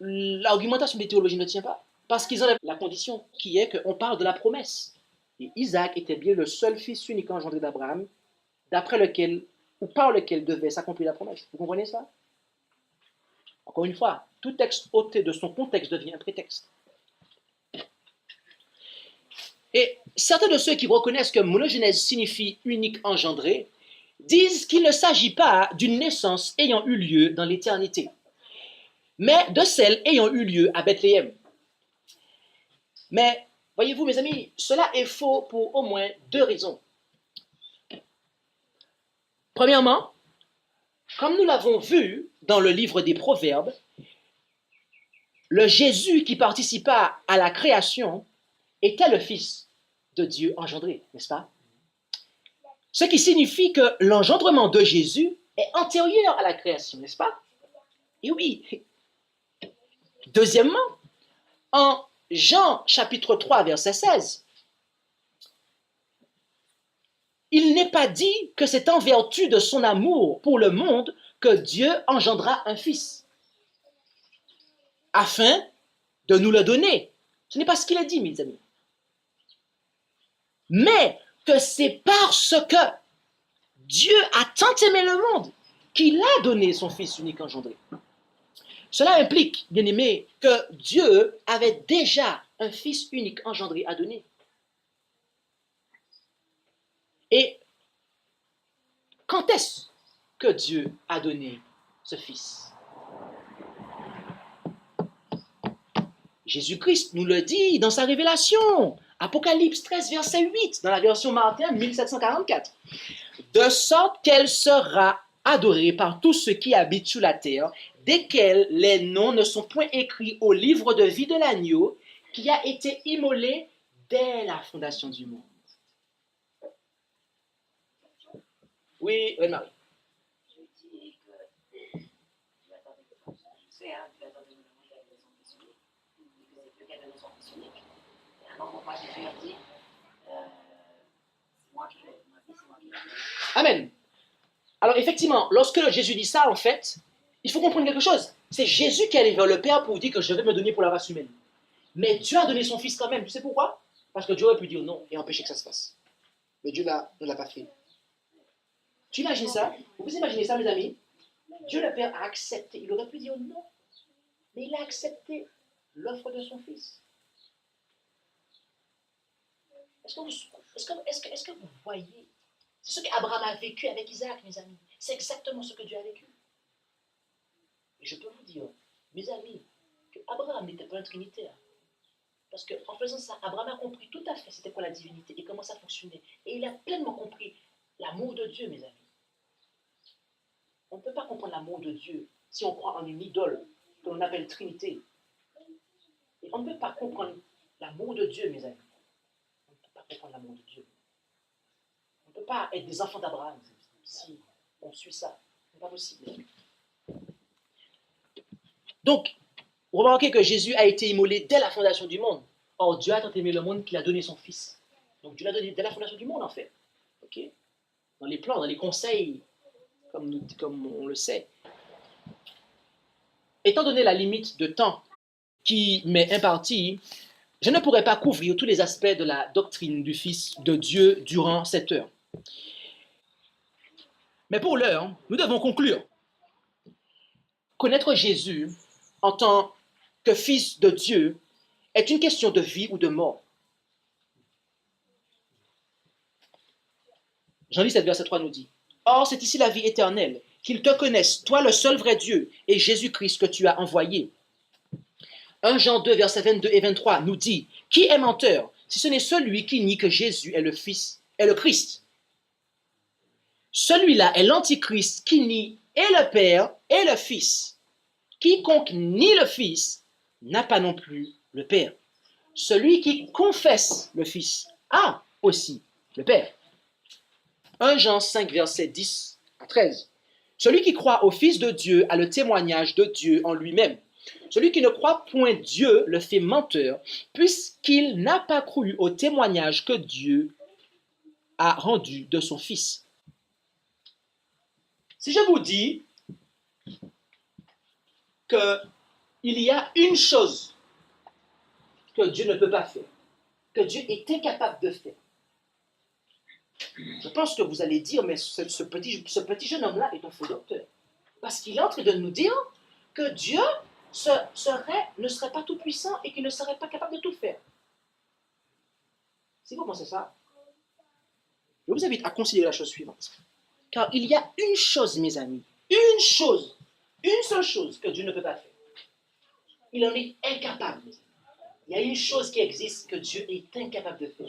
l'argumentation des théologiens ne tient pas, parce qu'ils ont la condition qui est qu'on parle de la promesse. Et Isaac était bien le seul fils unique engendré d'Abraham, d'après lequel, ou par lequel devait s'accomplir la promesse. Vous comprenez ça? Encore une fois, tout texte ôté de son contexte devient un prétexte. Et certains de ceux qui reconnaissent que monogénèse signifie unique engendré disent qu'il ne s'agit pas d'une naissance ayant eu lieu dans l'éternité, mais de celle ayant eu lieu à Bethléem. Mais, voyez-vous, mes amis, cela est faux pour au moins 2 raisons. Premièrement, comme nous l'avons vu dans le livre des Proverbes, le Jésus qui participa à la création était le Fils de Dieu engendré, n'est-ce pas? Ce qui signifie que l'engendrement de Jésus est antérieur à la création, n'est-ce pas? Et oui. Deuxièmement, en Jean chapitre 3, verset 16, il n'est pas dit que c'est en vertu de son amour pour le monde que Dieu engendra un fils, afin de nous le donner. Ce n'est pas ce qu'il a dit, mes amis. Mais que c'est parce que Dieu a tant aimé le monde qu'il a donné son fils unique engendré. Cela implique, bien aimé, que Dieu avait déjà un fils unique engendré à donner. Et quand est-ce que Dieu a donné ce fils? Jésus-Christ nous le dit dans sa révélation. Apocalypse 13, verset 8, dans la version Martin 1744. De sorte qu'elle sera adorée par tous ceux qui habitent sur la terre, desquels les noms ne sont point écrits au livre de vie de l'agneau, qui a été immolé dès la fondation du monde. Oui, Marie. Je dis que tu attendais que tu sais, tu attendais le moment où il avait son fils unique, et que c'est Dieu qui a donné son fils unique. Et alors, pour moi, Jésus a dit, c'est moi qui l'ai, ma vie, c'est moi qui l'ai. Amen. Alors effectivement, lorsque Jésus dit ça, en fait, il faut comprendre quelque chose. C'est Jésus qui est allé vers le Père pour dire que je vais me donner pour la race humaine. Mais Dieu a donné son Fils quand même. Tu sais pourquoi? Parce que Dieu aurait pu dire non et empêcher que ça se fasse. Mais Dieu ne l'a pas fait. Tu imagines ça? Vous imaginez ça, mes amis? Dieu le Père a accepté. Il aurait pu dire non. Mais il a accepté l'offre de son Fils. Est-ce que vous voyez? C'est ce qu'Abraham a vécu avec Isaac, mes amis. C'est exactement ce que Dieu a vécu. Et je peux vous dire, mes amis, qu'Abraham n'était pas un trinitaire. Parce qu'en faisant ça, Abraham a compris tout à fait c'était quoi la divinité et comment ça fonctionnait. Et il a pleinement compris l'amour de Dieu, mes amis. On ne peut pas comprendre l'amour de Dieu si on croit en une idole que l'on appelle Trinité. Et on ne peut pas comprendre l'amour de Dieu, mes amis. On ne peut pas comprendre l'amour de Dieu. On ne peut pas être des enfants d'Abraham si on suit ça. Ce n'est pas possible. Donc, vous remarquez que Jésus a été immolé dès la fondation du monde. Or, Dieu a tant aimé le monde qu'il a donné son Fils. Donc, Dieu l'a donné dès la fondation du monde, en fait. Ok? Dans les plans, dans les conseils, comme on le sait. Étant donné la limite de temps qui m'est impartie, je ne pourrais pas couvrir tous les aspects de la doctrine du Fils de Dieu durant cette heure. Mais pour l'heure, nous devons conclure. Connaître Jésus en tant que Fils de Dieu est une question de vie ou de mort. Jean 7, verset 3 nous dit, « Or, c'est ici la vie éternelle, qu'ils te connaissent, toi le seul vrai Dieu, et Jésus-Christ que tu as envoyé. » 1 Jean 2, versets 22 et 23 nous dit, « Qui est menteur, si ce n'est celui qui nie que Jésus est le Fils, est le Christ? Celui-là est l'Antichrist qui nie et le Père et le Fils. Quiconque nie le Fils n'a pas non plus le Père. Celui qui confesse le Fils a aussi le Père. » 1 Jean 5, versets 10 à 13. Celui qui croit au Fils de Dieu a le témoignage de Dieu en lui-même. Celui qui ne croit point Dieu le fait menteur, puisqu'il n'a pas cru au témoignage que Dieu a rendu de son Fils. Si je vous dis qu'il y a une chose que Dieu ne peut pas faire, que Dieu est incapable de faire, je pense que vous allez dire, mais ce petit jeune homme-là est un faux docteur. Parce qu'il est en train de nous dire que Dieu ne serait pas tout-puissant et qu'il ne serait pas capable de tout faire. Si vous pensez ça, je vous invite à considérer la chose suivante. Car il y a une chose, mes amis, une seule chose que Dieu ne peut pas faire. Il en est incapable. Il y a une chose qui existe que Dieu est incapable de faire.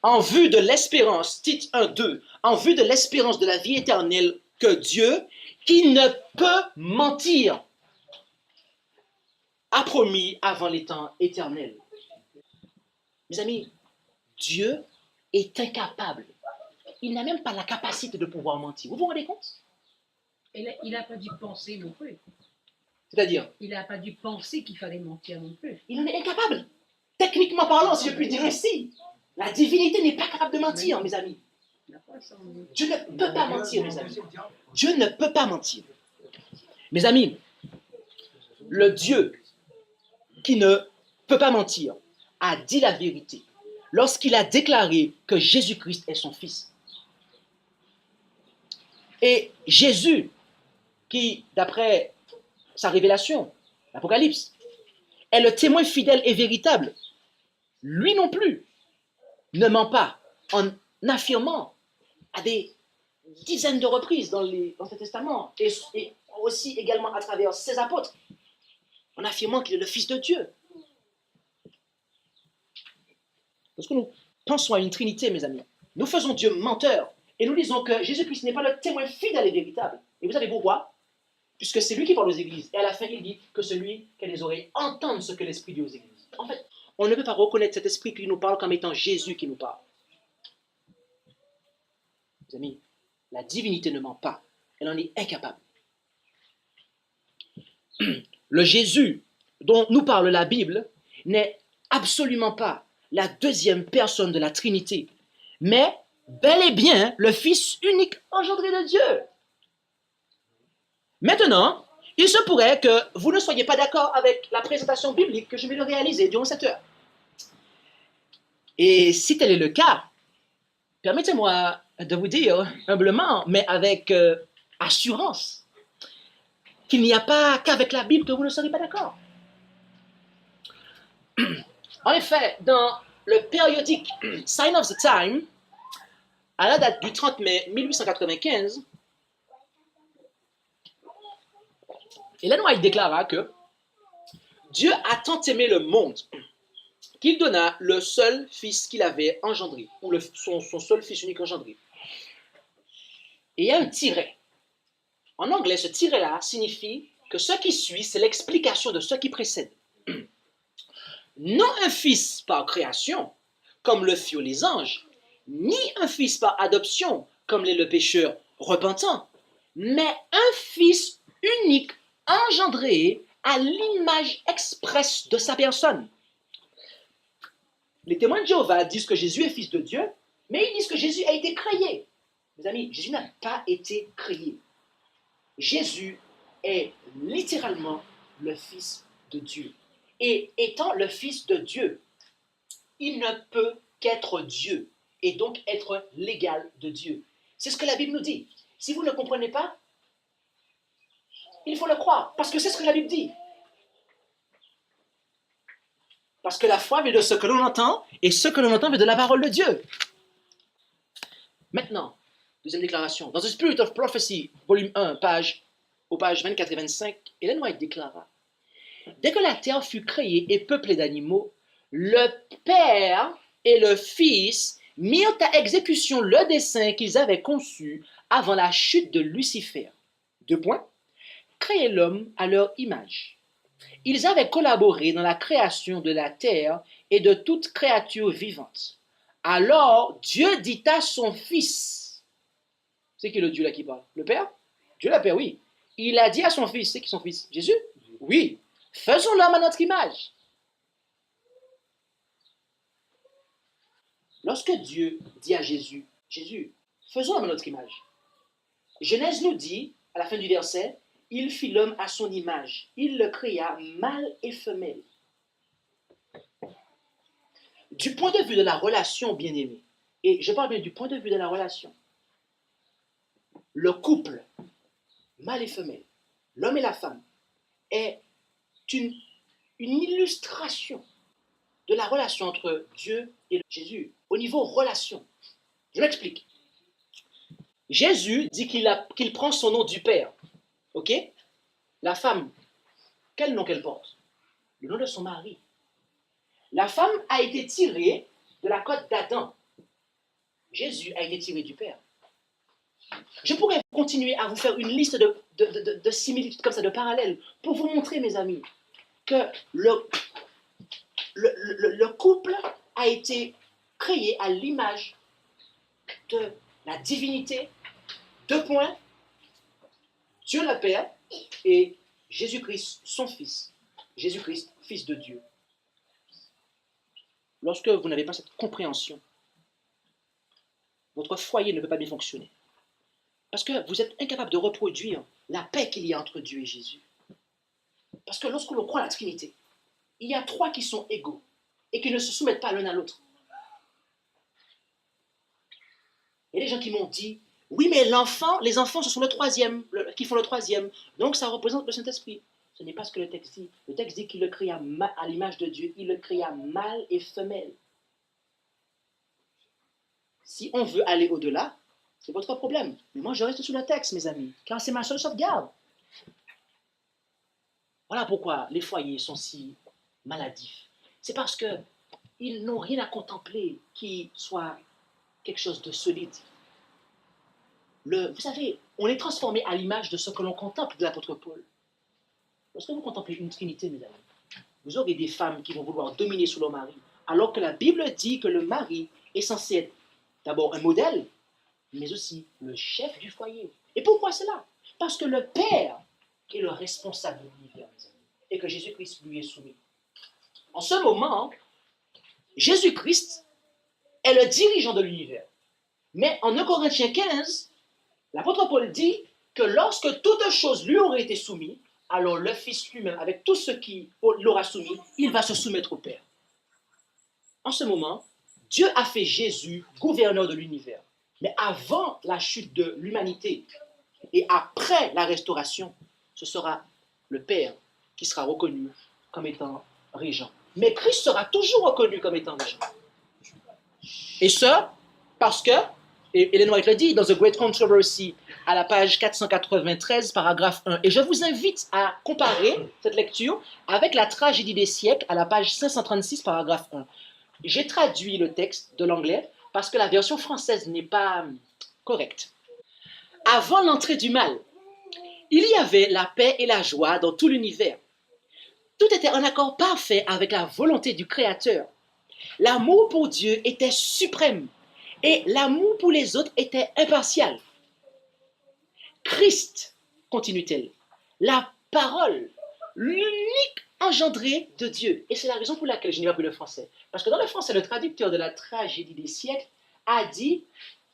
En vue de l'espérance, Tite 1, 2, en vue de l'espérance de la vie éternelle que Dieu, qui ne peut mentir, a promis avant les temps éternels. Mes amis, Dieu est incapable. Il n'a même pas la capacité de pouvoir mentir. Vous vous rendez compte? Il n'a pas dû penser non plus. C'est-à-dire? Il n'a pas dû penser qu'il fallait mentir non plus. Il en est incapable. Techniquement parlant, si je puis dire ainsi, la divinité n'est pas capable de mentir, mes amis. Dieu ne peut pas mentir, mes amis. Dieu ne peut pas mentir. Mes amis, le Dieu qui ne peut pas mentir a dit la vérité lorsqu'il a déclaré que Jésus-Christ est son Fils. Et Jésus, qui, d'après sa révélation, l'Apocalypse, est le témoin fidèle et véritable, lui non plus ne ment pas en affirmant à des dizaines de reprises dans l'Ancien Testament et aussi également à travers ses apôtres, en affirmant qu'il est le Fils de Dieu. Lorsque nous pensons à une Trinité, mes amis, nous faisons Dieu menteur et nous disons que Jésus-Christ n'est pas le témoin fidèle et véritable. Et vous savez pourquoi? Puisque c'est lui qui parle aux églises. Et à la fin, il dit que celui qui a les oreilles entende ce que l'Esprit dit aux églises. En fait, on ne peut pas reconnaître cet Esprit qui nous parle comme étant Jésus qui nous parle. Mes amis, la divinité ne ment pas. Elle en est incapable. Le Jésus dont nous parle la Bible n'est absolument pas la deuxième personne de la Trinité, mais bel et bien le Fils unique engendré de Dieu. Maintenant, il se pourrait que vous ne soyez pas d'accord avec la présentation biblique que je vais réaliser durant cette heure. Et si tel est le cas, permettez-moi de vous dire humblement, mais avec assurance, qu'il n'y a pas qu'avec la Bible que vous ne serez pas d'accord. En effet, dans le périodique Sign of the Time, à la date du 30 mai 1895, Ellen White déclara que Dieu a tant aimé le monde qu'il donna le seul fils qu'il avait engendré, ou son seul fils unique engendré. Et il y a un tiret En anglais, ce tiret-là signifie que ce qui suit, c'est l'explication de ce qui précède. Non un fils par création, comme le furent les anges, ni un fils par adoption, comme l'est le pécheur repentant, mais un fils unique engendré à l'image expresse de sa personne. Les témoins de Jéhovah disent que Jésus est fils de Dieu, mais ils disent que Jésus a été créé. Mes amis, Jésus n'a pas été créé. Jésus est littéralement le fils de Dieu. Et étant le fils de Dieu, il ne peut qu'être Dieu et donc être l'égal de Dieu. C'est ce que la Bible nous dit. Si vous ne le comprenez pas, il faut le croire, parce que c'est ce que la Bible dit. Parce que la foi vient de ce que l'on entend, et ce que l'on entend vient de la parole de Dieu. Maintenant, deuxième déclaration. Dans The Spirit of Prophecy, volume 1, pages 24 et 25, Ellen White déclara: dès que la terre fut créée et peuplée d'animaux, le Père et le Fils mirent à exécution le dessein qu'ils avaient conçu avant la chute de Lucifer. Deux points. Créer l'homme à leur image. Ils avaient collaboré dans la création de la terre et de toute créature vivante. Alors Dieu dit à son Fils, c'est qui le Dieu là qui parle? Le Père? Dieu le Père, oui. Il a dit à son Fils, c'est qui son Fils? Jésus? Oui. Faisons l'homme à notre image. Lorsque Dieu dit à Jésus, Jésus, faisons l'homme à notre image, Genèse nous dit, à la fin du verset, il fit l'homme à son image, il le créa mâle et femelle. Du point de vue de la relation, bien-aimé, et je parle bien du point de vue de la relation, le couple, mâle et femelle, l'homme et la femme, est une illustration de la relation entre Dieu et Jésus, au niveau relation. Je m'explique. Jésus dit qu'il prend son nom du Père. Ok? La femme, quel nom qu'elle porte? Le nom de son mari. La femme a été tirée de la côte d'Adam. Jésus a été tiré du Père. Je pourrais continuer à vous faire une liste de similitudes comme ça, de parallèles, pour vous montrer, mes amis, que le couple a été créé à l'image de la divinité. Deux points. Dieu le Père et Jésus-Christ, son Fils. Jésus-Christ, Fils de Dieu. Lorsque vous n'avez pas cette compréhension, votre foyer ne peut pas bien fonctionner. Parce que vous êtes incapable de reproduire la paix qu'il y a entre Dieu et Jésus. Parce que lorsque l'on croit à la Trinité, il y a trois qui sont égaux et qui ne se soumettent pas l'un à l'autre. Il y a des gens qui m'ont dit, oui, mais les enfants, ce sont le troisième, qui font le troisième. Donc, ça représente le Saint-Esprit. Ce n'est pas ce que le texte dit. Le texte dit qu'il le créa à l'image de Dieu. Il le créa mâle et femelle. Si on veut aller au-delà, c'est votre problème. Mais moi, je reste sous le texte, mes amis, car c'est ma seule sauvegarde. Voilà pourquoi les foyers sont si maladifs. C'est parce qu'ils n'ont rien à contempler qui soit quelque chose de solide. Vous savez, on est transformé à l'image de ce que l'on contemple de l'apôtre Paul. Lorsque vous contemplez une trinité, mes amis, vous aurez des femmes qui vont vouloir dominer sur leur mari, alors que la Bible dit que le mari est censé être d'abord un modèle, mais aussi le chef du foyer. Et pourquoi cela? Parce que le Père est le responsable de l'univers, mes amis, et que Jésus-Christ lui est soumis. En ce moment, Jésus-Christ est le dirigeant de l'univers. Mais en 1 Corinthiens 15, l'apôtre Paul dit que lorsque toutes choses lui auraient été soumises, alors le Fils lui-même, avec tout ce qui l'aura soumis, il va se soumettre au Père. En ce moment, Dieu a fait Jésus gouverneur de l'univers. Mais avant la chute de l'humanité et après la restauration, ce sera le Père qui sera reconnu comme étant régent. Mais Christ sera toujours reconnu comme étant régent. Et ce, parce que, et Ellen White le dit dans The Great Controversy, à la page 493, paragraphe 1, et je vous invite à comparer cette lecture avec la tragédie des siècles, à la page 536, paragraphe 1. J'ai traduit le texte de l'anglais parce que la version française n'est pas correcte. Avant l'entrée du mal, il y avait la paix et la joie dans tout l'univers. Tout était en accord parfait avec la volonté du Créateur. L'amour pour Dieu était suprême et l'amour pour les autres était impartial. Christ, continue-t-elle, la parole, l'unique engendré de Dieu. Et c'est la raison pour laquelle je n'ai pas pris le français. Parce que dans le français, le traducteur de la tragédie des siècles a dit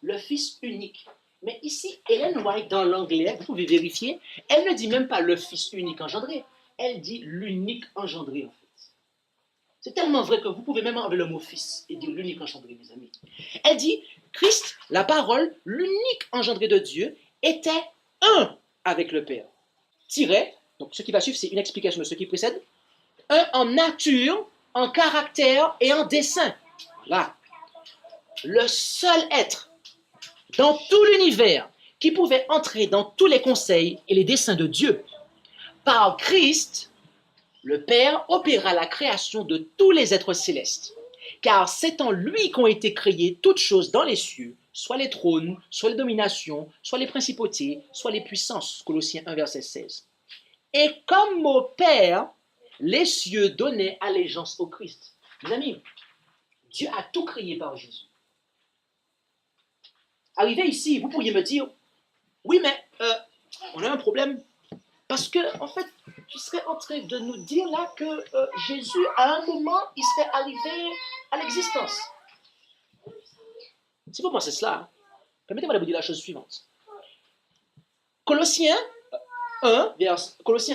le Fils unique. Mais ici, Ellen White, dans l'anglais, vous pouvez vérifier, elle ne dit même pas le Fils unique engendré, elle dit l'unique engendré en fait. C'est tellement vrai que vous pouvez même enlever le mot Fils et dire l'unique engendré, mes amis. Elle dit, Christ, la parole, l'unique engendré de Dieu, était un avec le Père. Tiret, donc ce qui va suivre, c'est une explication de ce qui précède. Un en nature, en caractère et en dessein. Voilà. Le seul être dans tout l'univers qui pouvait entrer dans tous les conseils et les desseins de Dieu. Par Christ, le Père opéra la création de tous les êtres célestes. Car c'est en lui qu'ont été créées toutes choses dans les cieux, soit les trônes, soit les dominations, soit les principautés, soit les puissances. Colossiens 1, verset 16. Et comme au Père, les cieux donnaient allégeance au Christ. Mes amis, Dieu a tout créé par Jésus. Arrivé ici, vous pourriez me dire, oui, mais on a un problème. Parce que, en fait, tu serais en train de nous dire là que Jésus, à un moment, il serait arrivé à l'existence. Si vous pensez cela, permettez-moi de vous dire la chose suivante. Colossiens 1,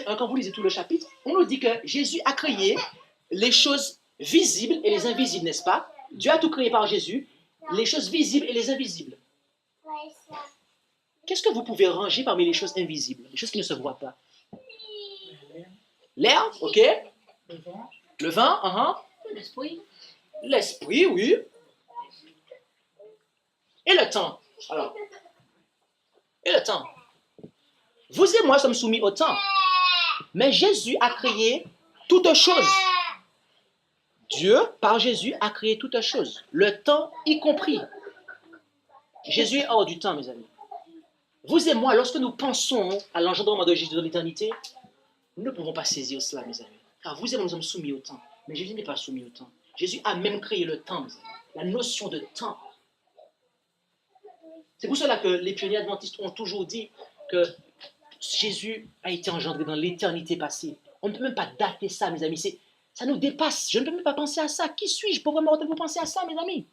quand vous lisez tout le chapitre, on nous dit que Jésus a créé les choses visibles et les invisibles, n'est-ce pas? Dieu a tout créé par Jésus, les choses visibles et les invisibles. Qu'est-ce que vous pouvez ranger parmi les choses invisibles, les choses qui ne se voient pas? L'air, ok. Le vent, L'esprit. L'esprit, oui. Et le temps, alors. Et le temps. Vous et moi sommes soumis au temps. Mais Jésus a créé toutes choses. Dieu, par Jésus, a créé toutes choses. Le temps y compris. Jésus est hors du temps, mes amis. Vous et moi, lorsque nous pensons à l'engendrement de Jésus dans l'éternité, nous ne pouvons pas saisir cela, mes amis. Car vous et moi, nous sommes soumis au temps. Mais Jésus n'est pas soumis au temps. Jésus a même créé le temps, mes amis. La notion de temps. C'est pour cela que les pionniers adventistes ont toujours dit que Jésus a été engendré dans l'éternité passée. On ne peut même pas dater ça, mes amis. Ça nous dépasse. Je ne peux même pas penser à ça. Qui suis-je pour vraiment vous penser à ça, mes amis?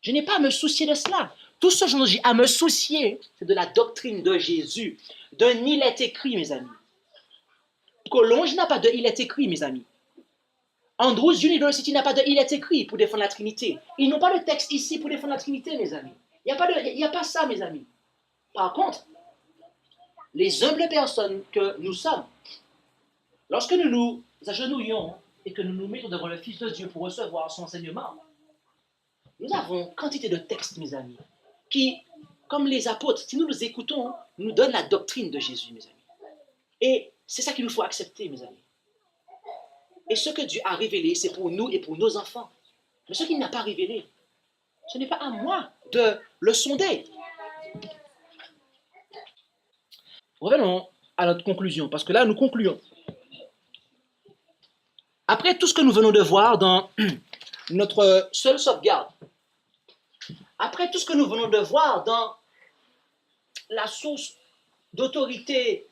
Je n'ai pas à me soucier de cela. Tout ce dont j'ai à me soucier, c'est de la doctrine de Jésus. D'un il est écrit, mes amis. Collonges n'a pas de il est écrit, mes amis. Andrews University n'a pas de il est écrit pour défendre la Trinité. Ils n'ont pas de texte ici pour défendre la Trinité, mes amis. Il n'y a pas ça, mes amis. Par contre, les humbles personnes que nous sommes, lorsque nous nous agenouillons et que nous nous mettons devant le Fils de Dieu pour recevoir son enseignement, nous avons quantité de textes, mes amis, qui, comme les apôtres, si nous nous écoutons, nous donnent la doctrine de Jésus, mes amis. Et c'est ça qu'il nous faut accepter, mes amis. Et ce que Dieu a révélé, c'est pour nous et pour nos enfants. Mais ce qu'il n'a pas révélé, ce n'est pas à moi de le sonder. Revenons à notre conclusion, parce que là, nous concluons. Après tout ce que nous venons de voir dans notre seule sauvegarde, après tout ce que nous venons de voir dans la source d'autorité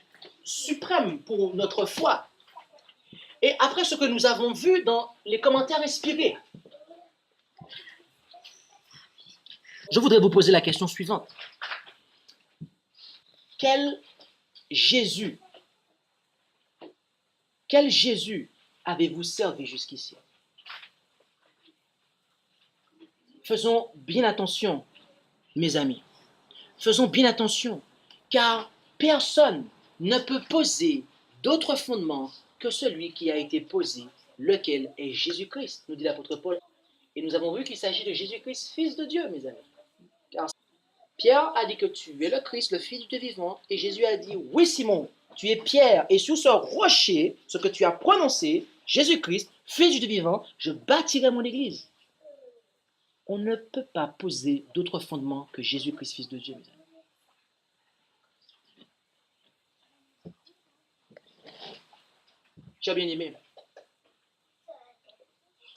suprême pour notre foi, et après ce que nous avons vu dans les commentaires inspirés, je voudrais vous poser la question suivante. Quel Jésus avez-vous servi jusqu'ici? Faisons bien attention, mes amis. Faisons bien attention, car personne ne peut poser d'autre fondement que celui qui a été posé, lequel est Jésus-Christ, nous dit l'apôtre Paul. Et nous avons vu qu'il s'agit de Jésus-Christ, Fils de Dieu, mes amis. Car Pierre a dit que tu es le Christ, le Fils du Dieu vivant, et Jésus a dit, oui Simon, tu es Pierre, et sur ce rocher, ce que tu as prononcé, Jésus-Christ, Fils du Dieu vivant, je bâtirai mon église. On ne peut pas poser d'autre fondement que Jésus-Christ, Fils de Dieu, mes amis. Chers bien-aimés,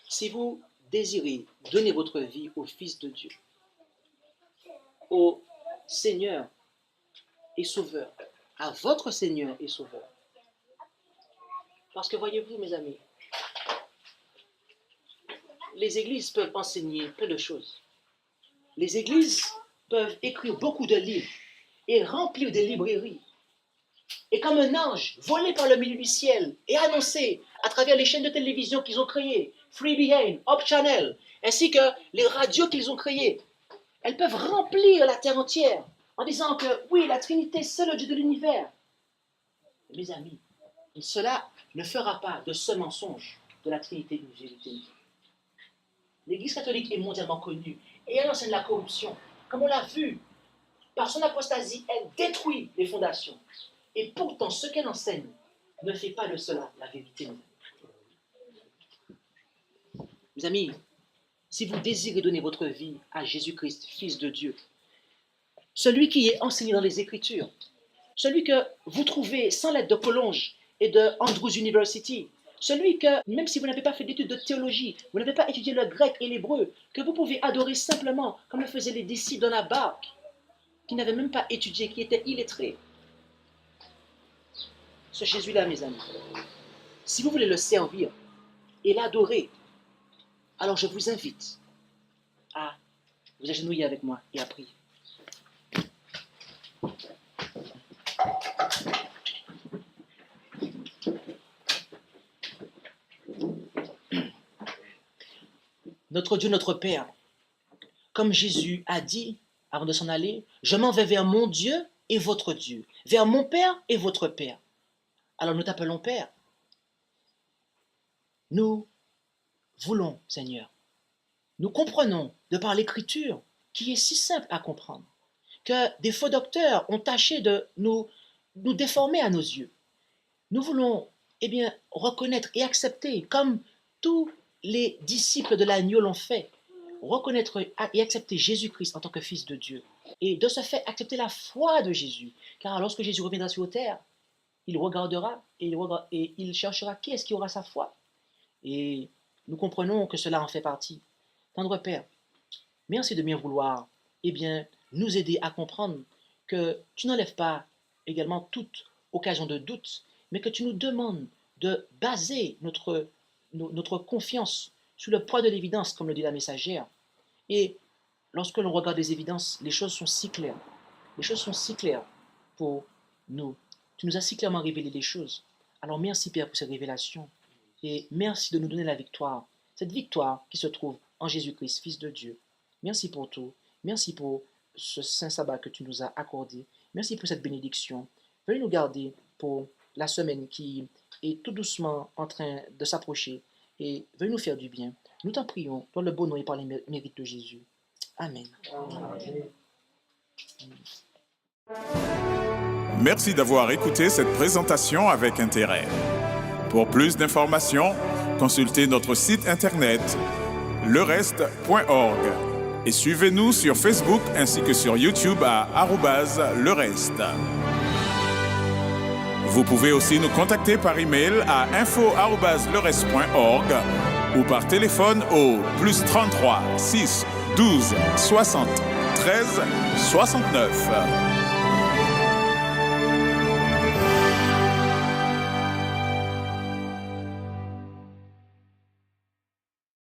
si vous désirez donner votre vie au Fils de Dieu, au Seigneur et Sauveur, à votre Seigneur et Sauveur, parce que voyez-vous, mes amis, les églises peuvent enseigner plein de choses. Les églises peuvent écrire beaucoup de livres et remplir des librairies. Et comme un ange, voler par le milieu du ciel et annoncer à travers les chaînes de télévision qu'ils ont créées, Free Behind, Up Channel, ainsi que les radios qu'ils ont créées, elles peuvent remplir la terre entière en disant que oui, la Trinité, c'est le Dieu de l'univers. Mes amis, cela ne fera pas de ce mensonge de la Trinité une vérité. L'Église catholique est mondialement connue et elle enseigne la corruption. Comme on l'a vu, par son apostasie, elle détruit les fondations. Et pourtant, ce qu'elle enseigne ne fait pas de cela la vérité. Mes amis, si vous désirez donner votre vie à Jésus-Christ, Fils de Dieu, celui qui est enseigné dans les Écritures, celui que vous trouvez sans l'aide de Collonges et de Andrews University, celui que, même si vous n'avez pas fait d'études de théologie, vous n'avez pas étudié le grec et l'hébreu, que vous pouvez adorer simplement, comme le faisaient les disciples dans la barque, qui n'avaient même pas étudié, qui étaient illettrés. Ce Jésus-là, mes amis, si vous voulez le servir et l'adorer, alors je vous invite à vous agenouiller avec moi et à prier. Notre Dieu, notre Père, comme Jésus a dit avant de s'en aller, je m'en vais vers mon Dieu et votre Dieu, vers mon Père et votre Père. Alors nous t'appelons Père. Nous voulons, Seigneur, nous comprenons de par l'Écriture, qui est si simple à comprendre, que des faux docteurs ont tâché de nous déformer à nos yeux. Nous voulons, reconnaître et accepter, comme tous les disciples de l'agneau l'ont fait, reconnaître et accepter Jésus-Christ en tant que Fils de Dieu. Et de ce fait, accepter la foi de Jésus. Car lorsque Jésus reviendra sur terre, il regardera et il cherchera qui est-ce qui aura sa foi. Et nous comprenons que cela en fait partie. Tendre Père, merci de bien vouloir nous aider à comprendre que tu n'enlèves pas également toute occasion de doute, mais que tu nous demandes de baser notre confiance sur le poids de l'évidence, comme le dit la messagère. Et lorsque l'on regarde les évidences, les choses sont si claires. Les choses sont si claires pour nous. Tu nous as si clairement révélé les choses. Alors merci Père pour cette révélation. Et merci de nous donner la victoire. Cette victoire qui se trouve en Jésus-Christ, Fils de Dieu. Merci pour tout. Merci pour ce saint sabbat que tu nous as accordé. Merci pour cette bénédiction. Veuillez nous garder pour la semaine qui est tout doucement en train de s'approcher. Et veuillez nous faire du bien. Nous t'en prions dans le beau nom et par les mérites de Jésus. Amen. Merci d'avoir écouté cette présentation avec intérêt. Pour plus d'informations, consultez notre site internet lereste.org et suivez-nous sur Facebook ainsi que sur YouTube à @lereste. Vous pouvez aussi nous contacter par email à info@lereste.org ou par téléphone au +33 6 12 60 13 69.